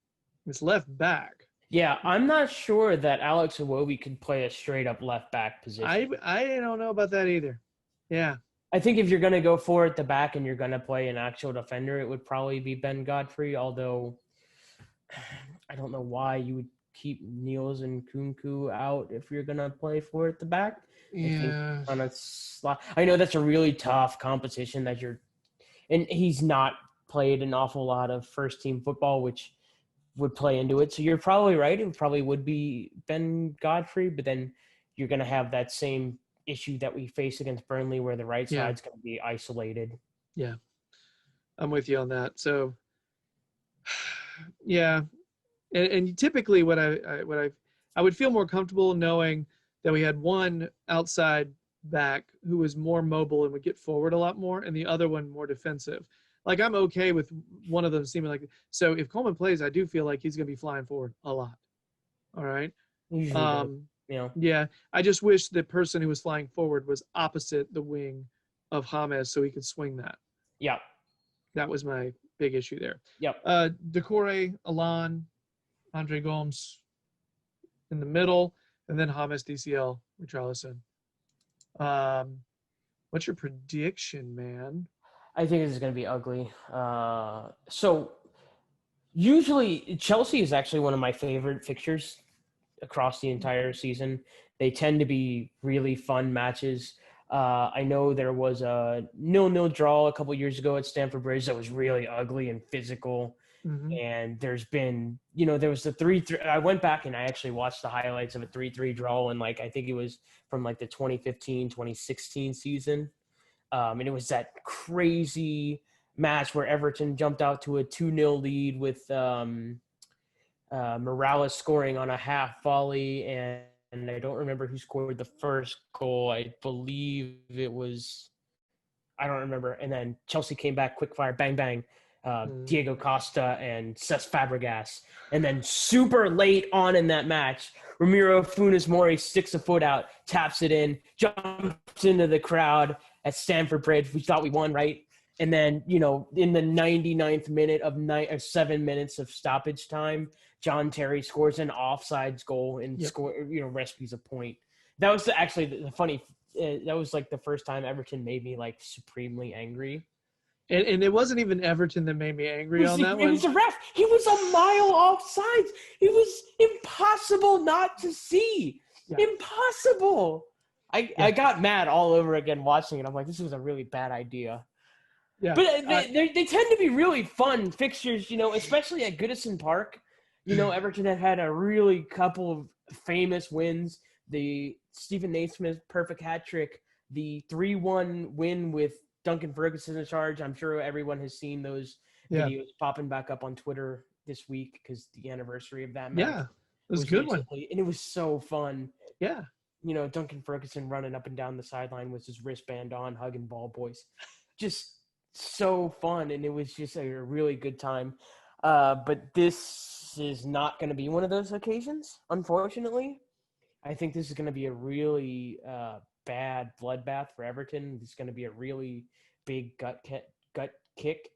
it's left back. Yeah, I'm not sure that Alex Iwobi could play a straight up left back position. I don't know about that either. Yeah. I think if you're going to go for at the back and you're going to play an actual defender, it would probably be Ben Godfrey, although I don't know why you would keep Niels and Kunku out if you're going to play for at the back. Yeah. I know that's a really tough competition and he's not played an awful lot of first team football, which would play into it. So you're probably right. It probably would be Ben Godfrey, but then you're going to have that same issue that we face against Burnley where the right side's going to be isolated. Yeah. I'm with you on that. So yeah. And typically what I would feel more comfortable knowing that we had one outside back who was more mobile and would get forward a lot more and the other one more defensive. like I'm okay with one of them seeming like. So if Coleman plays, I do feel like he's going to be flying forward a lot. All right. Usually does. Um, You know. yeah, I just wish the person who was flying forward was opposite the wing of James so he could swing that. Yeah. That was my big issue there. Yep. Decore, Alon, Andre Gomes in the middle, and then James DCL, Richarlison. What's your prediction, man? I think this is going to be ugly. So usually Chelsea is actually one of my favorite fixtures across the entire season. They tend to be really fun matches. I know there was a 0-0 draw a couple years ago at Stamford Bridge that was really ugly and physical. Mm-hmm. And there's been, there was the 3-3. I went back and I actually watched the highlights of a 3-3 draw, and I think it was from the 2015-2016 season. And it was that crazy match where Everton jumped out to a 2-0 lead with Morales scoring on a half volley, and I don't remember who scored the first goal. I believe it was – I don't remember. And then Chelsea came back, quick fire, bang, bang. Diego Costa and Cesc Fabregas. And then super late on in that match, Ramiro Funes Mori sticks a foot out, taps it in, jumps into the crowd at Stamford Bridge. We thought we won, right? And then, in the 99th minute of 7 minutes of stoppage time, John Terry scores an offsides goal and rescues a point. That was actually the funny. That was the first time Everton made me supremely angry. And it wasn't even Everton that made me angry on that one. It was the ref. He was a mile offsides. It was impossible not to see. Yeah. Impossible. I got mad all over again watching it. I'm like, this was a really bad idea. Yeah. But they tend to be really fun fixtures, especially at Goodison Park. Everton had a really couple of famous wins. The Stephen Naismith perfect hat trick, the 3-1 win with Duncan Ferguson in charge. I'm sure everyone has seen those videos popping back up on Twitter this week because the anniversary of that match. Yeah, it was a good one. And it was so fun. Yeah. Duncan Ferguson running up and down the sideline with his wristband on, hugging ball boys. Just so fun, and it was just a really good time. But this is not going to be one of those occasions, unfortunately. I think this is going to be a really bad bloodbath for Everton. It's going to be a really big gut kick.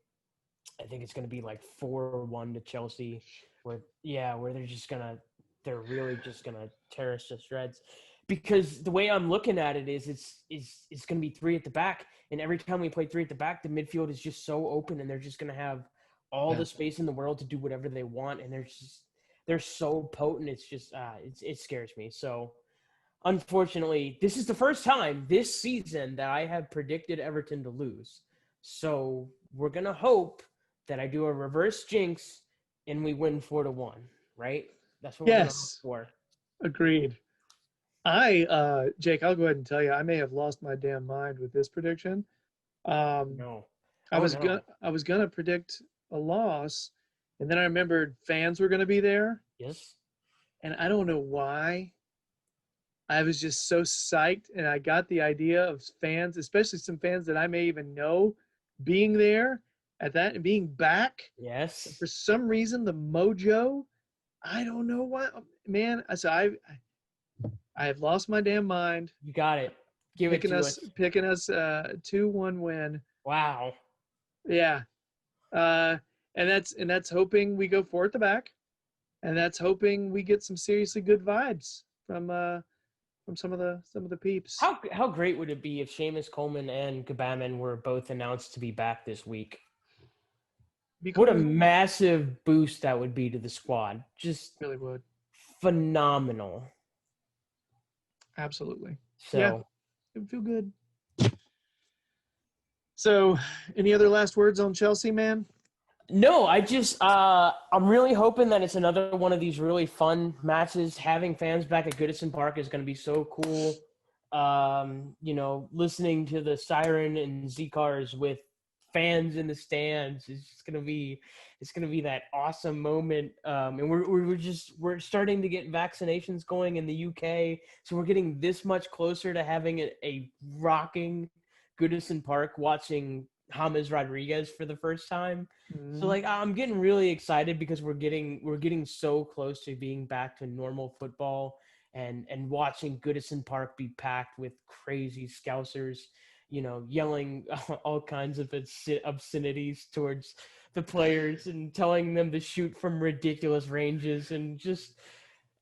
I think it's going to be 4-1 to Chelsea, where they're really just gonna tear us to shreds. Because the way I'm looking at it is it's going to be 3 at the back, and every time we play 3 at the back, the midfield is just so open, and they're just going to have all the space in the world to do whatever they want, and they're so potent. It's just it scares me. So unfortunately, this is the first time this season that I have predicted Everton to lose. So we're going to hope that I do a reverse jinx and we win 4-1, right? That's what we're going to hope for. Agreed. Jake, I'll go ahead and tell you, I may have lost my damn mind with this prediction. No. I was gonna predict a loss, and then I remembered fans were gonna be there. Yes. And I don't know why. I was just so psyched, and I got the idea of fans, especially some fans that I may even know, being there at that and being back. Yes. For some reason, the mojo, I don't know why, man. So I have lost my damn mind. You got it. Picking us 2-1 win. Wow. Yeah. And that's hoping we go 4 at the back, and that's hoping we get some seriously good vibes from some of the peeps. How great would it be if Seamus Coleman and Gbamin were both announced to be back this week? What a massive boost that would be to the squad. Just really would. Phenomenal. Absolutely. So yeah, it would feel good. So, any other last words on Chelsea, man? No, I'm really hoping that it's another one of these really fun matches. Having fans back at Goodison Park is going to be so cool. Listening to the siren and Z-cars with fans in the stands is just going to be that awesome moment. And we're starting to get vaccinations going in the UK. So we're getting this much closer to having a rocking Goodison Park, watching James Rodriguez for the first time. So Mhm. like I'm getting really excited because we're getting so close to being back to normal football and watching Goodison Park be packed with crazy Scousers, yelling all kinds of obscenities towards the players and telling them to shoot from ridiculous ranges and just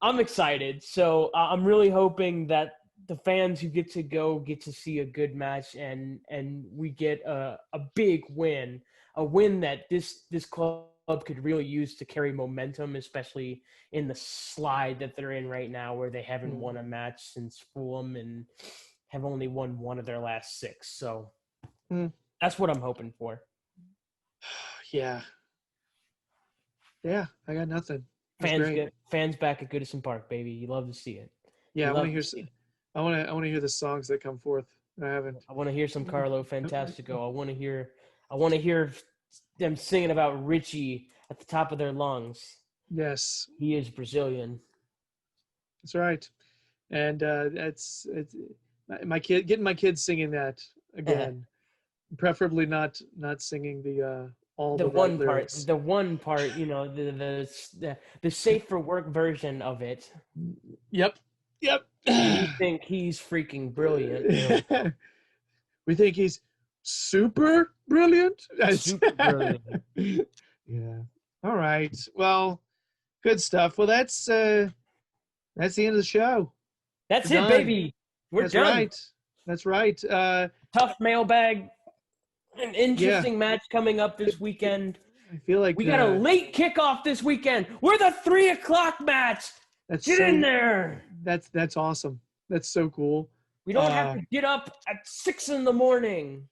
I'm excited. So I'm really hoping that the fans who get to go get to see a good match and we get a big win, a win that this club could really use to carry momentum, especially in the slide that they're in right now, where they haven't Mm. won a match since Fulham and have only won one of their last six. So Mm. that's what I'm hoping for. Yeah. Yeah. I got nothing. That's great. Fans back at Goodison Park, baby. You love to see it. Yeah. You I want to love hear. to see it. I want to hear the songs that come forth. I haven't. I want to hear some Carlo Fantastico. I want to hear them singing about Richie at the top of their lungs. Yes, He is Brazilian. that's right. And it's my kid getting my kids singing that the again. Preferably not singing the all the right one part, lyrics. the one part, the safe for work version of it. Yep. Yep. We think he's freaking brilliant. We think he's super brilliant. Super brilliant. Yeah. All right. Well, good stuff. Well, that's the end of the show. That's We're it, done. baby. We're That's done. right. That's right. Tough mailbag. An Yeah. interesting match coming up this weekend. I feel like We got a late kickoff this weekend. We're the 3 o'clock match. that's Get in so there. that's awesome. That's so cool. We don't have to get up at 6 in the morning.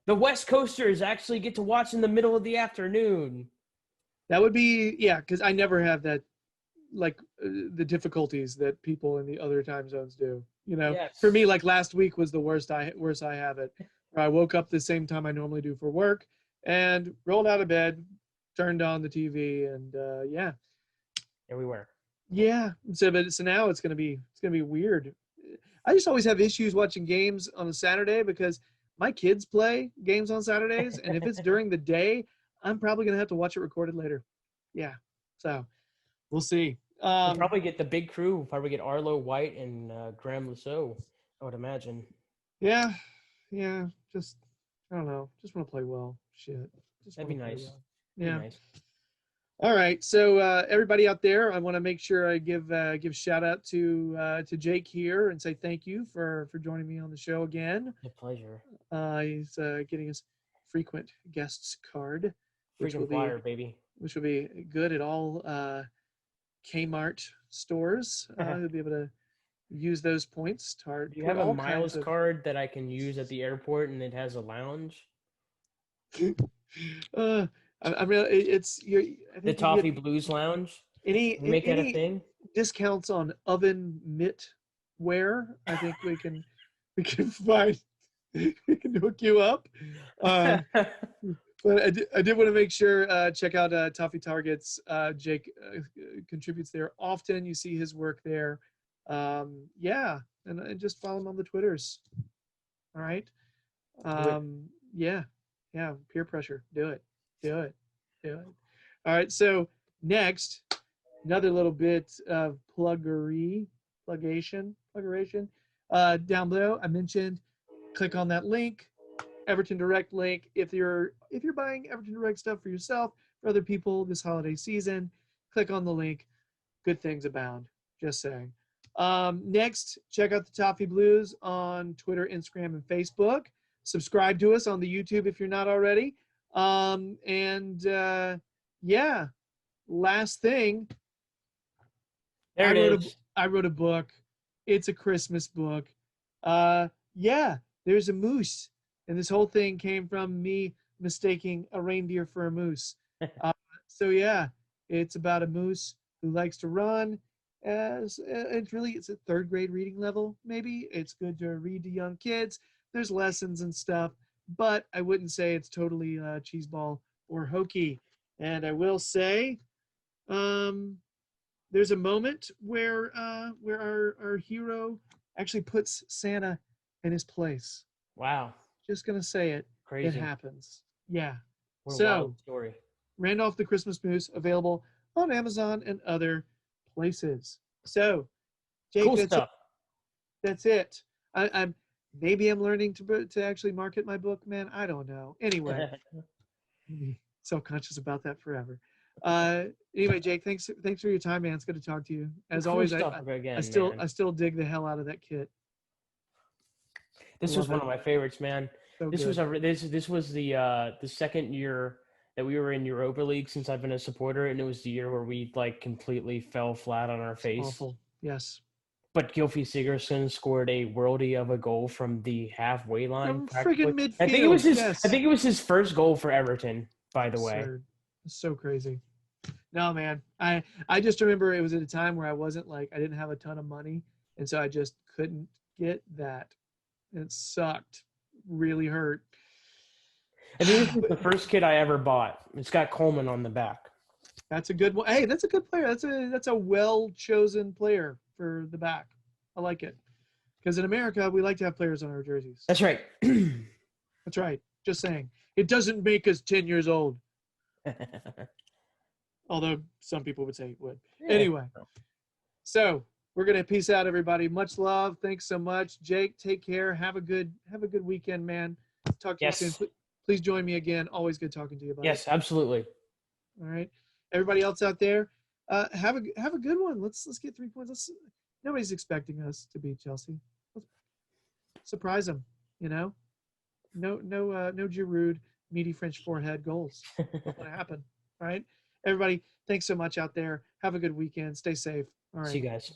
The West Coasters actually get to watch in the middle of the afternoon. That would be because I never have that like the difficulties that people in the other time zones do. For me, Yes. like last week was the worst I have it. Where I woke up the same time I normally do for work and rolled out of bed, turned on the TV, and There we were. So now it's gonna be weird. I just always have issues watching games on a Saturday because my kids play games on Saturdays, and if it's during the day, I'm probably gonna have to watch it recorded later. Yeah, so we'll see. We'll probably get the big crew. We'll probably get Arlo White and Graham Lasso, I would imagine. Yeah, yeah. Just I don't know. Just want to play well. Shit. Just That'd want be to play nice. well. That'd Yeah. be nice. All right. So everybody out there, I want to make sure I give shout out to Jake here and say thank you for joining me on the show again. A pleasure. He's getting his frequent guests card, which will Freaking be flyer, baby. good at all Kmart stores. Do He'll be able to use those points to you put have a all kinds Miles of. card that I can use at the airport and it has a lounge? uh, I mean, it's you. I The think you can Toffee get Blues Lounge? Can we make that a any thing? discounts on oven mitt wear. I think we can find we can hook you up. But I did want to make sure check out Toffee Targets. Jake contributes there often. You see his work there. Yeah, and just follow him on the Twitters. All right. Do it. Yeah, yeah. Peer pressure. Do it. Do it. Do it. All right. So next, another little bit of pluggeration. Down below, I mentioned click on that link, Everton Direct link. If you're buying Everton Direct stuff for yourself, for other people this holiday season, click on the link. Good things abound. Just saying. Next, check out the Toffee Blues on Twitter, Instagram, and Facebook. Subscribe to us on the YouTube if you're not already. Yeah, last thing, There it is. I wrote a book. It's a Christmas book. Yeah, there's a moose, and this whole thing came from me mistaking a reindeer for a moose. So yeah, it's about a moose who likes to run. It's a third grade reading level. Maybe it's good to read to young kids. There's lessons and stuff, but I wouldn't say it's totally cheeseball or hokey. And I will say, there's a moment where our hero actually puts Santa in his place. Wow. Just gonna say it. It Crazy. happens. Yeah. What a So wild story. Randolph the Christmas Moose available on Amazon and other places. So Jake, Cool stuff. that's it. I'm maybe I'm learning to actually market my book, man. I don't know. Anyway, I'll be self-conscious about that forever. Uh, anyway, Jake, thanks for your time, man. It's good to talk to you. As Cool always, stuff I again, still man. I still dig the hell out of that kit. I This was love one it. of my favorites, man. So This was good. this was the second year that we were in Europa League since I've been a supporter, and it was the year where we like completely fell flat on our It's face. awful. Yes. But Gylfi Sigurdsson scored a worldie of a goal from the halfway line, From practically. friggin' midfield. I Yes. think it was his first goal for Everton, by the way. Absurd. It's so crazy. No, man. I just remember it was at a time where I wasn't like I didn't have a ton of money, and so I just couldn't get that. It sucked. Really hurt. I think this is But the first kit I ever bought. It's got Coleman on the back. that's a good one. Hey, that's a good player. That's a well chosen player for the back. I like it. Because in America, we like to have players on our jerseys. That's right. That's right. Just saying. It doesn't make us 10 years old. Although some people would say it would. Anyway, so we're gonna peace out, everybody. Much love. Thanks so much, Jake. Take care. Have a good weekend, man. Talk to you soon. Yes. Please join me again. Always good talking to you, buddy. Yes, absolutely. All right, everybody else out there, have a good one. Let's get 3 points. Nobody's expecting us to beat Chelsea. Let's surprise them. You know, no Giroud meaty French forehead goals. Not gonna happen. All right, everybody. Thanks so much out there. Have a good weekend. Stay safe. All See right. you guys.